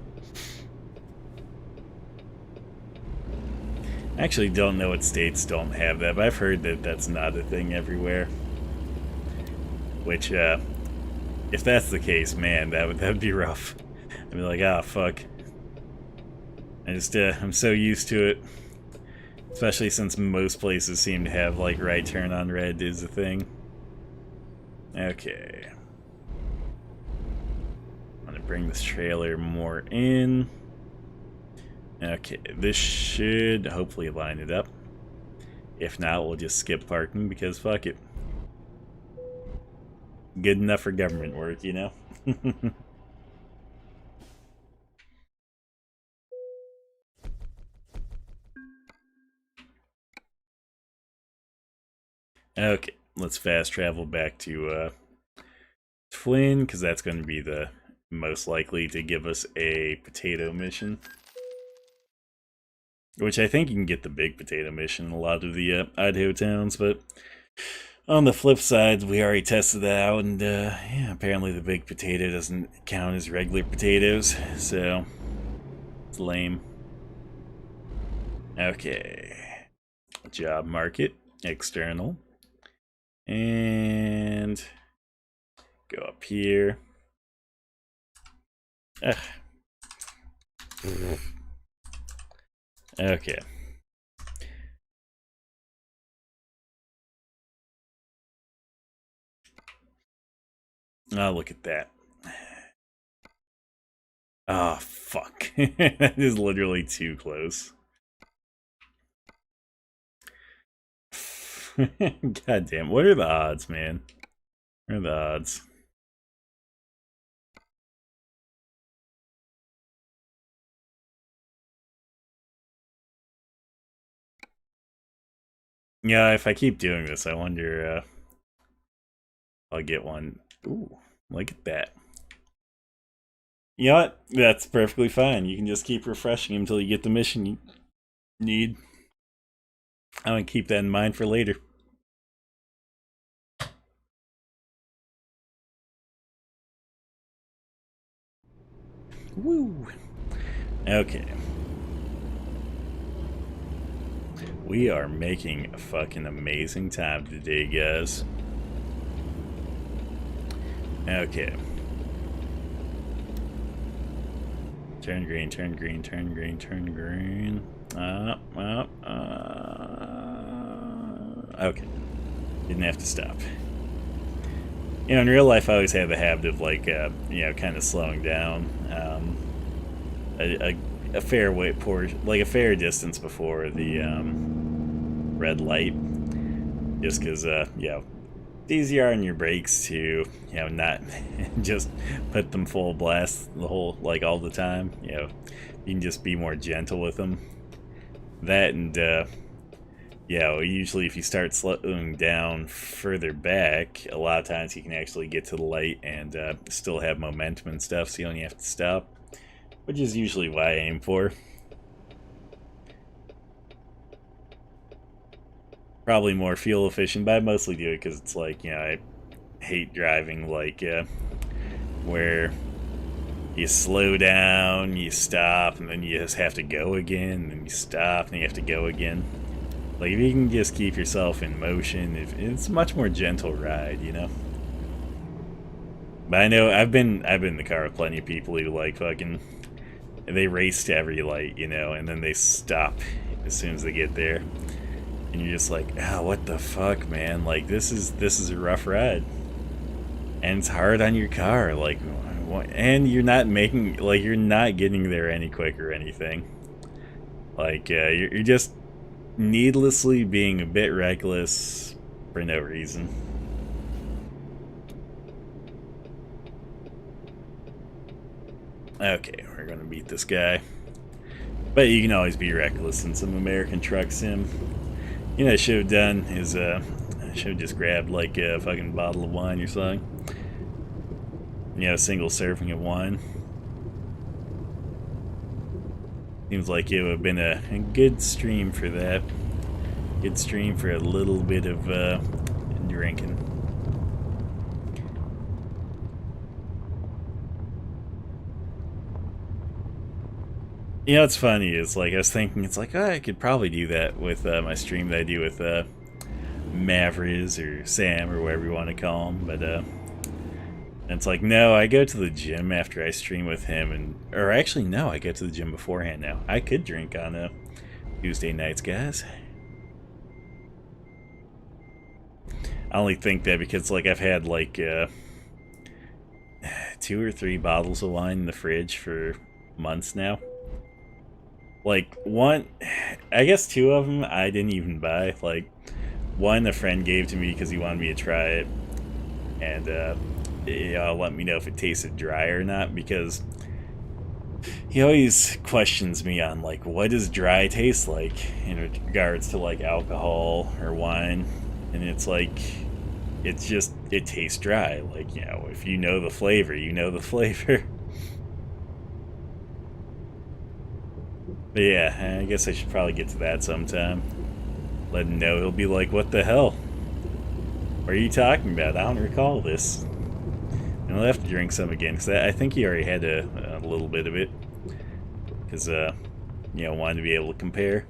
I actually don't know what states don't have that, but I've heard that that's not a thing everywhere. Which, if that's the case, man, that would be rough. I'd be like, ah, fuck. I'm so used to it. Especially since most places seem to have, like, right turn on red is a thing. Okay. I'm gonna bring this trailer more in. Okay, this should hopefully line it up. If not, we'll just skip parking because fuck it. Good enough for government work, you know? Okay, let's fast travel back to Twin, because that's going to be the most likely to give us a potato mission. Which I think you can get the big potato mission in a lot of the Idaho towns, but on the flip side, we already tested that out, and yeah, apparently the big potato doesn't count as regular potatoes, so it's lame. Okay. Job market, external. And go up here. Ugh. Okay. Oh, look at that. Oh, fuck. That is literally too close. God damn. What are the odds, man? What are the odds? Yeah, if I keep doing this, I wonder I'll get one. Ooh, look at that. You know what? That's perfectly fine. You can just keep refreshing until you get the mission you need. I'm gonna keep that in mind for later. Woo! Okay. We are making a fucking amazing time today, guys. Okay. Turn green, turn green, turn green, turn green. Okay. Didn't have to stop. You know, in real life, I always had the habit of, like, you know, kind of slowing down a fair like a fair distance before the red light, just because, you know, it's easier on your brakes to, you know, not just put them full blast the whole, like, all the time. You know, you can just be more gentle with them. That and, yeah, usually if you start slowing down further back, a lot of times you can actually get to the light and still have momentum and stuff, so you only have to stop, which is usually what I aim for. Probably more fuel efficient, but I mostly do it because it's like, you know, I hate driving like where you slow down, you stop, and then you just have to go again, and then you stop, and you have to go again. Like, if you can just keep yourself in motion, it's a much more gentle ride, you know? But I know, I've been in the car with plenty of people who, like, fucking, they race to every light, you know, and then they stop as soon as they get there. And you're just like, ah, oh, what the fuck, man? Like, this is a rough ride. And it's hard on your car, like, and you're not making, like, you're not getting there any quicker or anything. Like, you're just needlessly being a bit reckless for no reason. Okay, we're gonna beat this guy. But you can always be reckless in some American Truck Sim. You know what I should have done is, I should have just grabbed like a fucking bottle of wine or something. You know, a single serving of wine. Seems like it would have been a good stream for that. Good stream for a little bit of drinking. You know what's funny is, like, I was thinking, it's like, oh, I could probably do that with my stream that I do with Mavriz or Sam or whatever you want to call him, but it's like, no, I go to the gym after I stream with him, and or actually, no, I go to the gym beforehand now. I could drink on Tuesday nights, guys. I only think that because, like, I've had, like, 2 or 3 bottles of wine in the fridge for months now. Like, one, I guess 2 of them I didn't even buy. Like, one a friend gave to me because he wanted me to try it, and let me know if it tasted dry or not, because he always questions me on, like, what does dry taste like in regards to, like, alcohol or wine, and it's like, it's just, it tastes dry. Like, you know, if you know the flavor, you know the flavor. But yeah, I guess I should probably get to that sometime. Let him know. He'll be like, what the hell? What are you talking about? I don't recall this. And I'll have to drink some again, because I think he already had a little bit of it. Because, you know, wanted to be able to compare.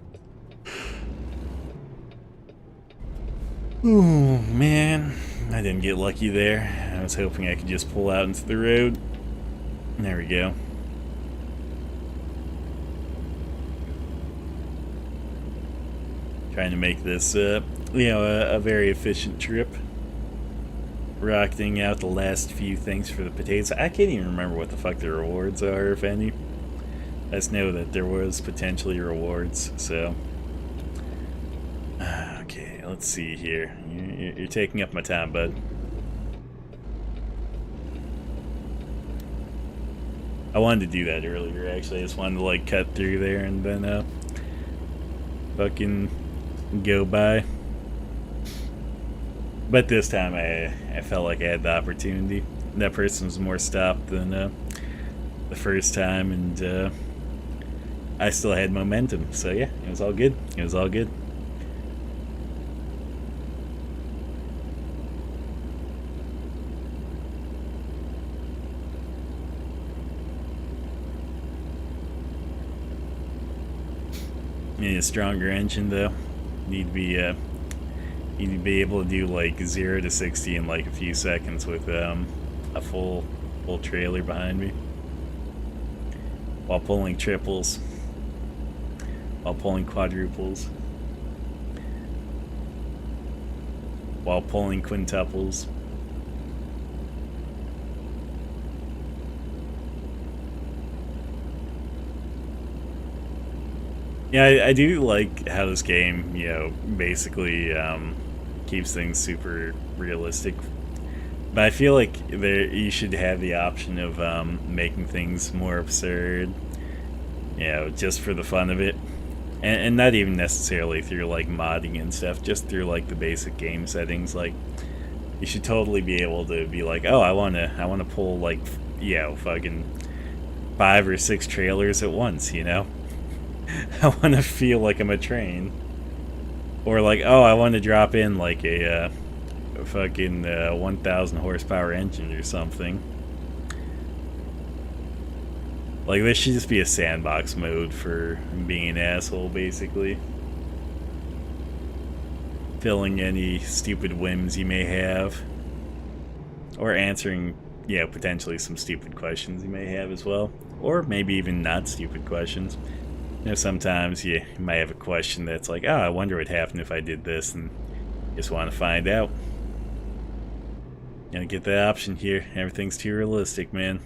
Ooh, man. I didn't get lucky there. I was hoping I could just pull out into the road. There we go. Trying to make this, you know, a very efficient trip. Rocketing out the last few things for the potatoes. I can't even remember what the fuck the rewards are, if any. I just know that there was potentially rewards, so. Okay, let's see here. You're taking up my time, bud. I wanted to do that earlier, actually. I just wanted to, like, cut through there and then, fucking go by. But this time I felt like I had the opportunity. That person was more stopped than the first time, and I still had momentum. So yeah, it was all good. It was all good. You need a stronger engine though. Need to be able to do like 0 to 60 in like a few seconds with a full trailer behind me, while pulling triples, while pulling quadruples, while pulling quintuples. Yeah, I do like how this game, you know, basically keeps things super realistic. But I feel like you should have the option of making things more absurd, you know, just for the fun of it. And not even necessarily through, like, modding and stuff, just through, like, the basic game settings. Like, you should totally be able to be like, oh, I wanna pull, like, you know, fucking 5 or 6 trailers at once, you know? I want to feel like I'm a train. Or like, oh, I want to drop in like a fucking 1,000 horsepower engine or something. Like, this should just be a sandbox mode for being an asshole, basically. Filling any stupid whims you may have. Or answering, yeah, potentially some stupid questions you may have as well. Or maybe even not stupid questions. You know, sometimes you might have a question that's like, oh, I wonder what happened if I did this, and you just want to find out. You know, get the option here. Everything's too realistic, man.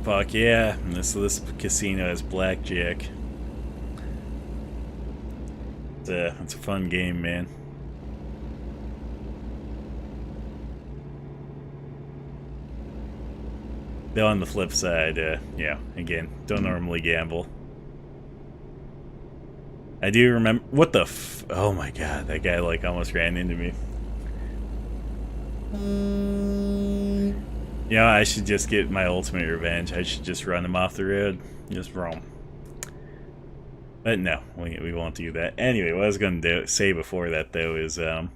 Fuck yeah, this casino has blackjack. It's a fun game, man. Though on the flip side, yeah, again, don't normally gamble. I do remember, what the oh my god, that guy like almost ran into me. You know, I should just get my ultimate revenge. I should just run him off the road. Just roam. But no, we won't do that. Anyway, what I was going to say before that, though, is, yeah,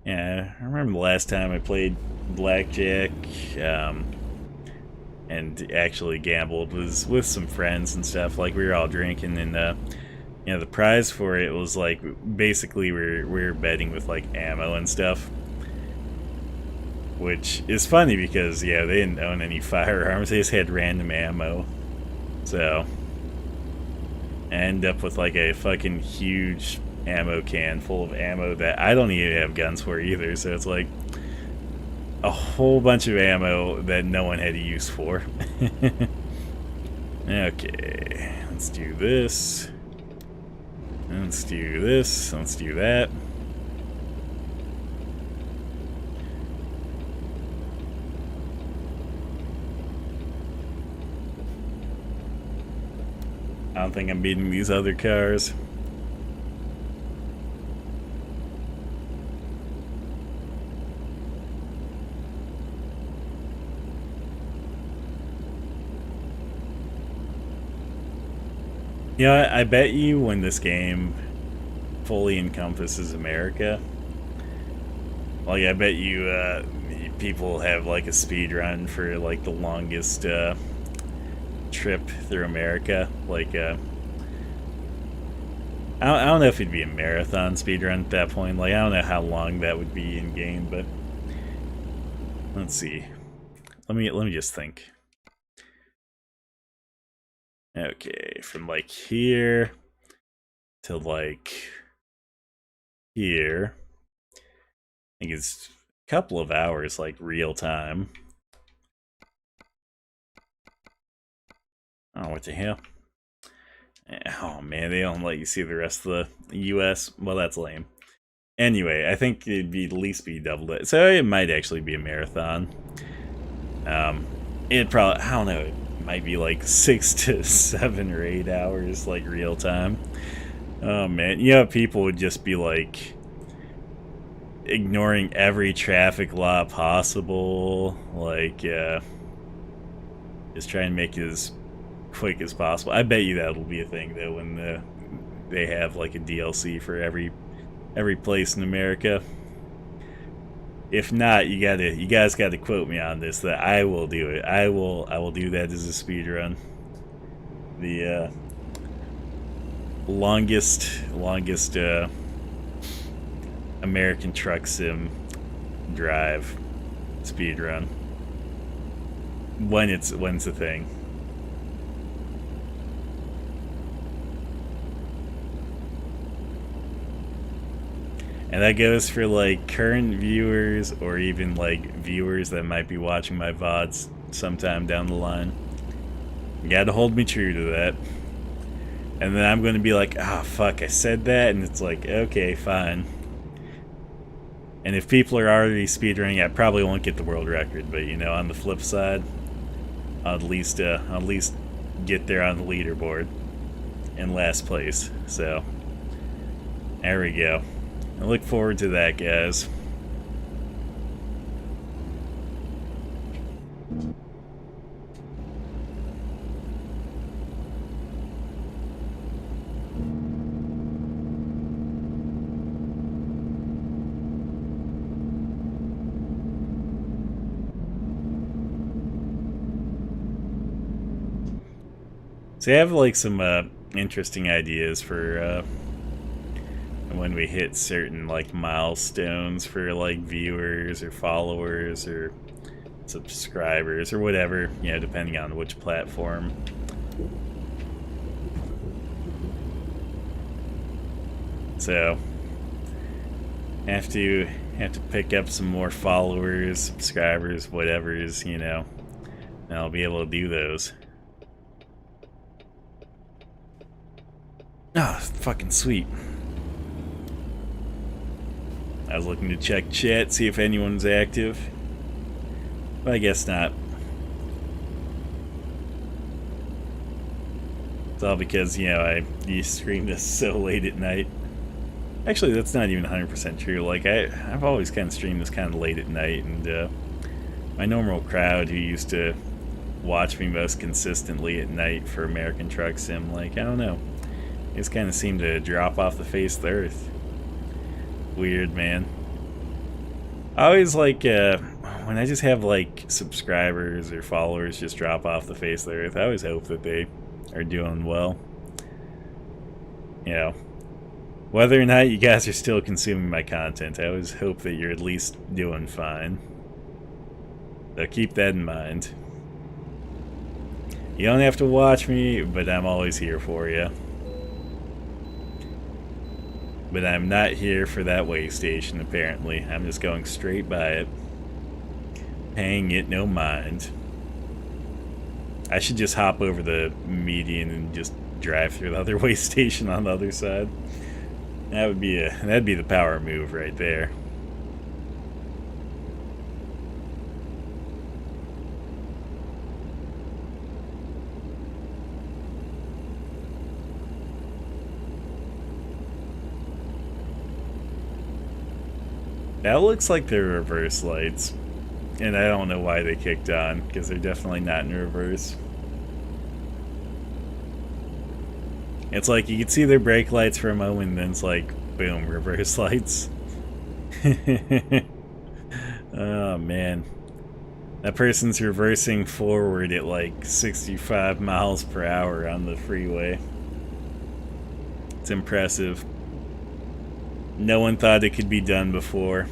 I remember the last time I played blackjack, and actually gambled was with some friends and stuff. Like, we were all drinking, and, you know, the prize for it was, like, basically we were betting with, like, ammo and stuff. Which is funny because, yeah, they didn't own any firearms. They just had random ammo. So, I end up with like a fucking huge ammo can full of ammo that I don't even have guns for either. So it's like a whole bunch of ammo that no one had a use for. Okay, let's do this. Let's do this. Let's do that. I don't think I'm beating these other cars. You know, I bet you when this game fully encompasses America, like I bet you people have like a speed run for like the longest trip through America. Like, I don't know if it'd be a marathon speedrun at that point. Like, I don't know how long that would be in game, but let's see. Let me just think. Okay, from like here to like here, I think it's a couple of hours, like real time. Oh, what the hell? Oh man, they don't let you see the rest of the US. Well, that's lame. Anyway, I think it'd be at least be double it. So it might actually be a marathon. It probably, I don't know, it might be like 6 to 7 or 8 hours, like real time. Oh man, you know, people would just be like ignoring every traffic law possible, like, just trying to make it as quick as possible. I bet you that'll be a thing though when they have like a DLC for every place in America. If not, you guys gotta quote me on this that I will do it. I will do that as a speed run. The longest American truck sim drive speed run when it's a thing. And that goes for like current viewers or even like viewers that might be watching my VODs sometime down the line. You gotta hold me true to that. And then I'm gonna be like, ah, oh, fuck, I said that, and it's like, okay, fine. And if people are already speedrunning, I probably won't get the world record, but you know, on the flip side, I'll at least get there on the leaderboard in last place. So there we go. I look forward to that, guys. So I have like some interesting ideas for when we hit certain like milestones for like viewers or followers or subscribers or whatever, you know, depending on which platform. So have to pick up some more followers, subscribers, whatever's, you know, And I'll be able to do those. Ah, oh, fucking sweet. I was looking to check chat, see if anyone's active. But I guess not. It's all because, you know, you stream this so late at night. Actually, that's not even 100% true. Like, I've always kind of streamed this kind of late at night, and my normal crowd who used to watch me most consistently at night for American Truck Sim, like, I don't know. They just kind of seem to drop off the face of the earth. Weird, man. I always like, when I just have, like, subscribers or followers just drop off the face of the earth, I always hope that they are doing well. You know, whether or not you guys are still consuming my content, I always hope that you're at least doing fine. So keep that in mind. You don't have to watch me, but I'm always here for you. But I'm not here for that way station, apparently. I'm just going straight by it. Paying it no mind. I should just hop over the median and just drive through the other way station on the other side. That'd be the power move right there. That looks like they're reverse lights. And I don't know why they kicked on, because they're definitely not in reverse. It's like you can see their brake lights for a moment, and then it's like, boom, reverse lights. Oh, man. That person's reversing forward at like 65 miles per hour on the freeway. It's impressive. No one thought it could be done before.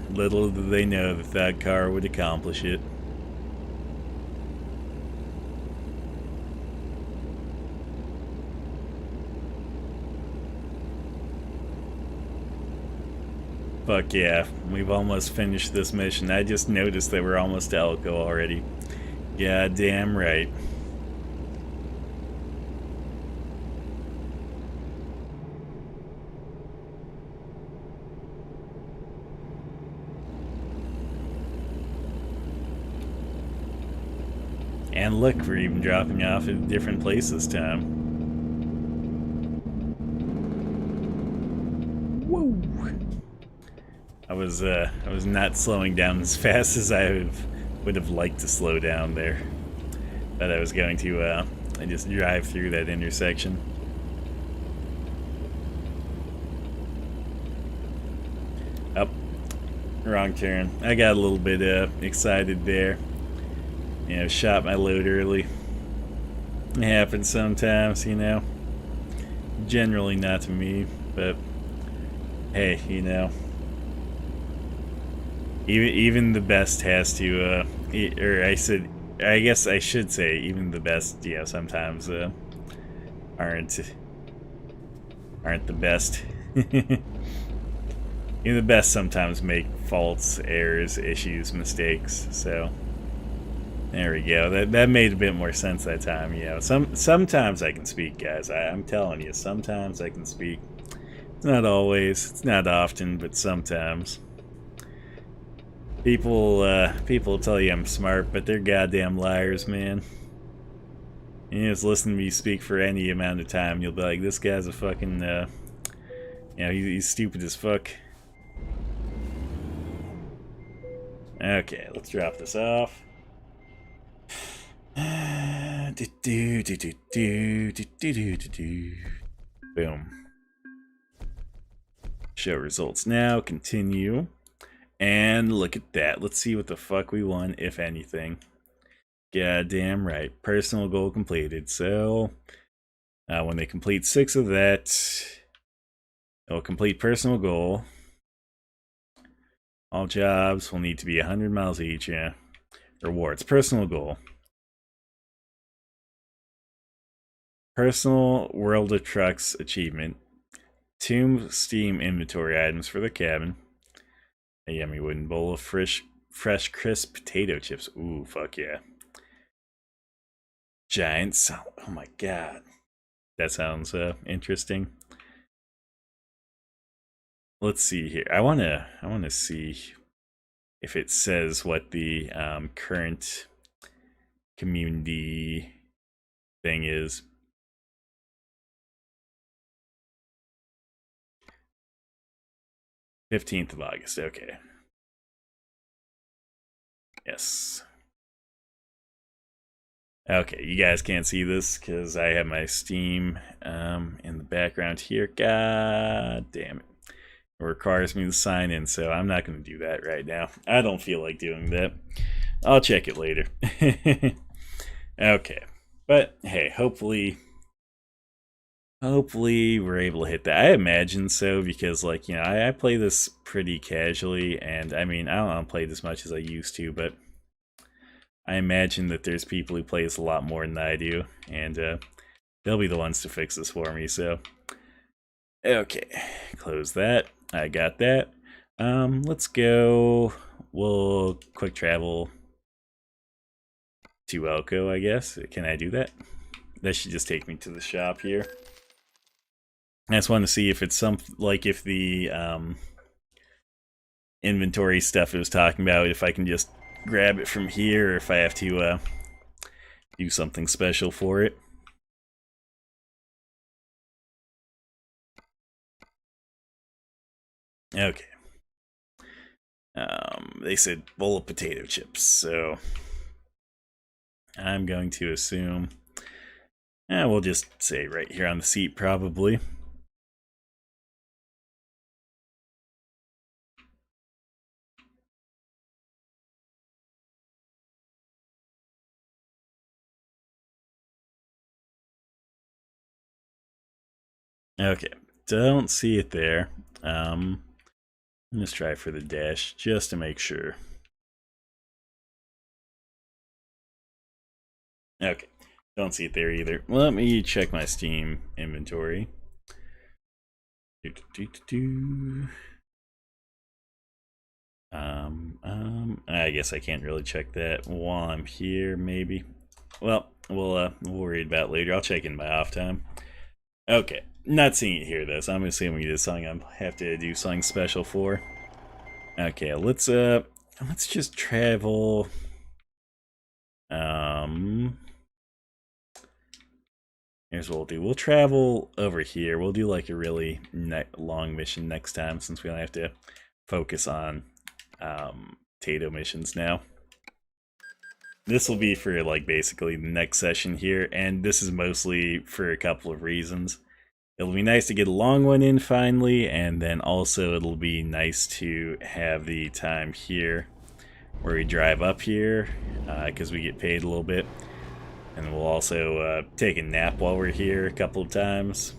Little did they know that that car would accomplish it. Fuck yeah, we've almost finished this mission. I just noticed that we're almost to Elko already. Yeah, damn right. And look, we're even dropping off at different places this time. Woo! I was not slowing down as fast as I would have liked to slow down there. Thought I was going to just drive through that intersection. Up, wrong turn. I got a little bit excited there. You know, shot my load early. It happens sometimes, you know. Generally not to me, but hey, you know. Even the best has to, or I guess I should say, even the best, yeah, sometimes aren't the best. Even the best sometimes make faults, errors, issues, mistakes. So there we go. That made a bit more sense that time. You know, sometimes I can speak, guys. I'm telling you, sometimes I can speak. It's not always. It's not often, but sometimes. People tell you I'm smart, but they're goddamn liars, man. You just listen to me speak for any amount of time, you'll be like, this guy's a fucking, you know, he's stupid as fuck. Okay, let's drop this off. Boom. Show results now, continue. And look at that. Let's see what the fuck we won, if anything. Goddamn right. Personal goal completed. So, when they complete 6 of that, they'll complete personal goal. All jobs will need to be 100 miles each, yeah. Rewards. Personal goal. Personal World of Trucks achievement. 2 Steam inventory items for the cabin. A yummy wooden bowl of fresh crisp potato chips. Ooh, fuck yeah. Giant salad. Oh my god. That sounds interesting. Let's see here. I wanna see if it says what the current community thing is. 15th of August. Okay. Yes. Okay, you guys can't see this because I have my Steam in the background here. God damn it. It requires me to sign in, so I'm not going to do that right now. I don't feel like doing that. I'll check it later. Okay. But hey, hopefully we're able to hit that. I imagine so because like, you know, I play this pretty casually, and I mean, I don't play it as much as I used to, but I imagine that there's people who play this a lot more than I do, and they'll be the ones to fix this for me. So, okay, close that. I got that. Let's go. We'll quick travel to Elko, I guess. Can I do that? That should just take me to the shop here. I just want to see if it's like if the inventory stuff it was talking about, if I can just grab it from here, or if I have to do something special for it. Okay. They said bowl of potato chips, so I'm going to assume. We'll just say right here on the seat, probably. Okay, don't see it there. Let's try for the dash just to make sure. Okay, don't see it there either. Let me check my Steam inventory. I guess I can't really check that while I'm here. Maybe. Well, we'll worry about it later. I'll check in my off time. Okay, not seeing it here though, so I'm assuming this song I have to do something special for. Okay, let's just travel. Here's what we'll do. We'll travel over here. We'll do like a really long mission next time, since we don't have to focus on potato missions now. This will be for like basically the next session here, and this is mostly for a couple of reasons. It'll be nice to get a long one in finally, and then also it'll be nice to have the time here where we drive up here because we get paid a little bit. And we'll also take a nap while we're here a couple of times.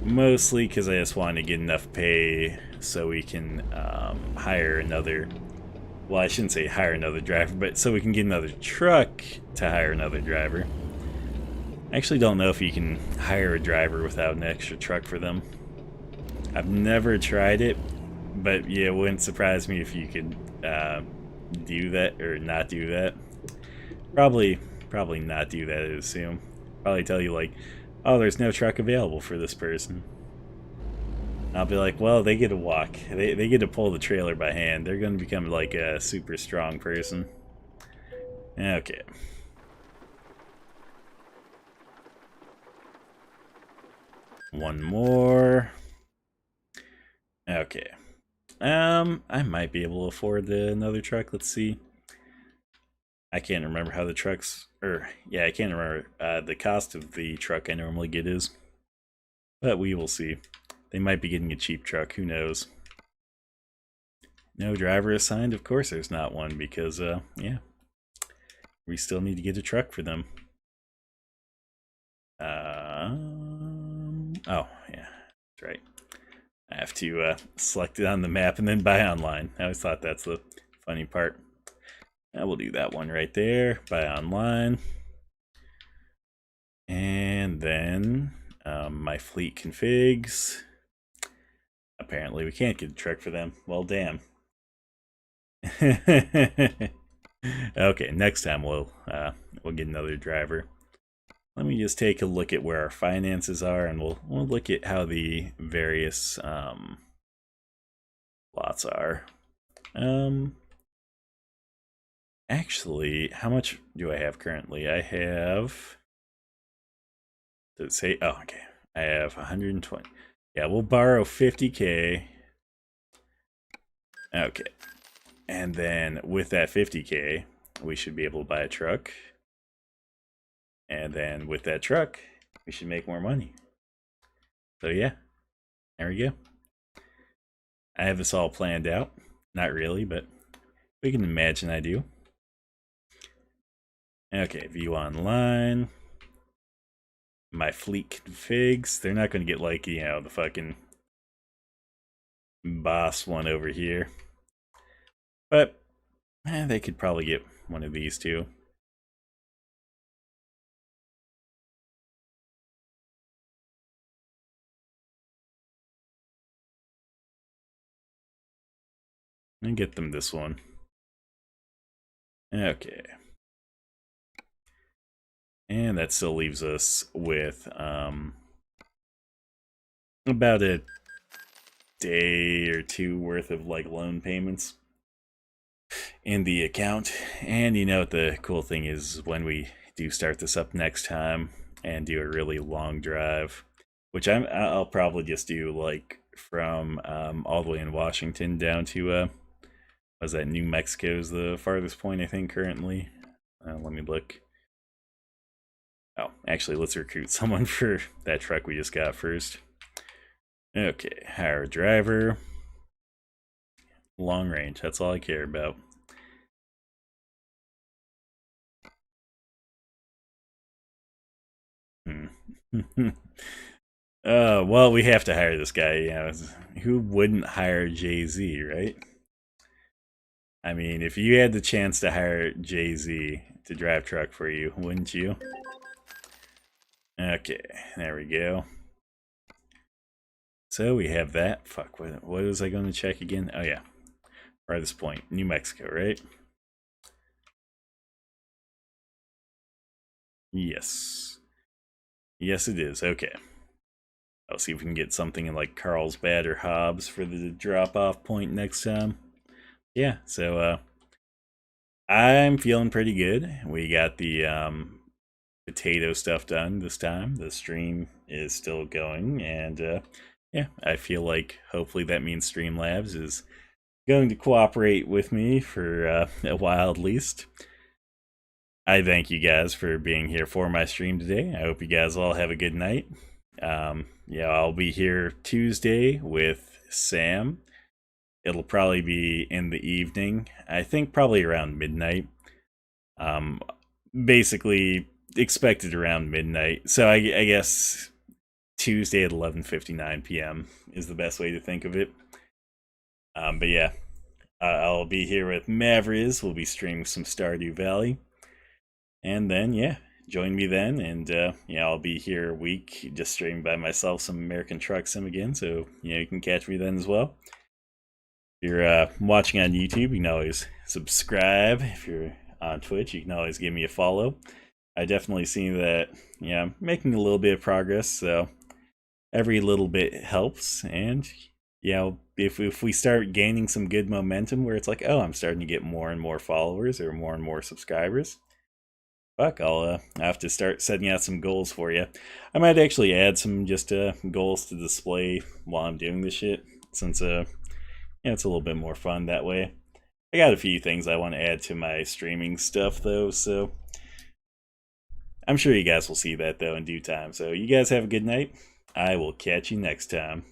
Mostly because I just want to get enough pay so we can hire another... Well, I shouldn't say hire another driver, but so we can get another truck to hire another driver. I actually don't know if you can hire a driver without an extra truck for them. I've never tried it, but yeah, it wouldn't surprise me if you could do that or not do that. Probably not do that, I assume. Probably tell you like, oh, there's no truck available for this person. I'll be like, well, they get to walk. They get to pull the trailer by hand. They're going to become like a super strong person. Okay. One more. Okay. I might be able to afford another truck. Let's see. I can't remember how the trucks, yeah, I can't remember the cost of the truck I normally get is. But we will see. They might be getting a cheap truck, who knows. No driver assigned? Of course there's not one, because, yeah. We still need to get a truck for them. Oh, yeah, that's right. I have to select it on the map and then buy online. I always thought that's the funny part. I will do that one right there, buy online. And then my fleet configs. Apparently we can't get a truck for them. Well, damn. Okay, next time we'll get another driver. Let me just take a look at where our finances are, and we'll look at how the various lots are. Um, Actually, how much do I have currently? I have. Does it say? Oh, okay. I have 120. Yeah, we'll borrow 50K. Okay. And then with that 50K, we should be able to buy a truck. And then with that truck, we should make more money. So yeah, there we go. I have this all planned out. Not really, but we can imagine I do. Okay, view online. My fleet configs. They're not going to get like, the fucking boss one over here. But they could probably get one of these two. And get them this one. Okay. And that still leaves us with about a day or two worth of like loan payments in the account. And you know what the cool thing is, when we do start this up next time and do a really long drive, which I'll probably just do like from all the way in Washington down to was that New Mexico is the farthest point I think currently. Let me look. Oh, actually, let's recruit someone for that truck we just got first. Okay, hire a driver. Long range, that's all I care about. Well, we have to hire this guy. Who wouldn't hire Jay-Z, right? I mean, if you had the chance to hire Jay-Z to drive truck for you, wouldn't you? Okay, there we go. So we have that. Fuck, what was I going to check again? Oh yeah, farthest point, New Mexico, right? Yes. Yes, it is. Okay. I'll see if we can get something in like Carlsbad or Hobbs for the drop-off point next time. Yeah, so I'm feeling pretty good. We got the potato stuff done this time. The stream is still going, and yeah, I feel like hopefully that means Streamlabs is going to cooperate with me for a while at least. I thank you guys for being here for my stream today. I hope you guys all have a good night. Yeah, I'll be here Tuesday with Sam. It'll probably be in the evening. I think probably around midnight. Um, Basically expected around midnight. So I guess Tuesday at 11:59 p.m. is the best way to think of it. But yeah, I'll be here with Mavriz. We'll be streaming some Stardew Valley, and then yeah, join me then. And yeah, I'll be here a week just streaming by myself some American Truck Sim again. So you can catch me then as well. If you're watching on YouTube, you can always subscribe. If you're on Twitch, you can always give me a follow. I definitely see that, I'm making a little bit of progress, so every little bit helps. And, if we start gaining some good momentum where it's like, oh, I'm starting to get more and more followers or more and more subscribers, fuck, I'll have to start setting out some goals for you. I might actually add some just goals to display while I'm doing this shit, since it's a little bit more fun that way. I got a few things I want to add to my streaming stuff though, so I'm sure you guys will see that though in due time. So you guys have a good night. I will catch you next time.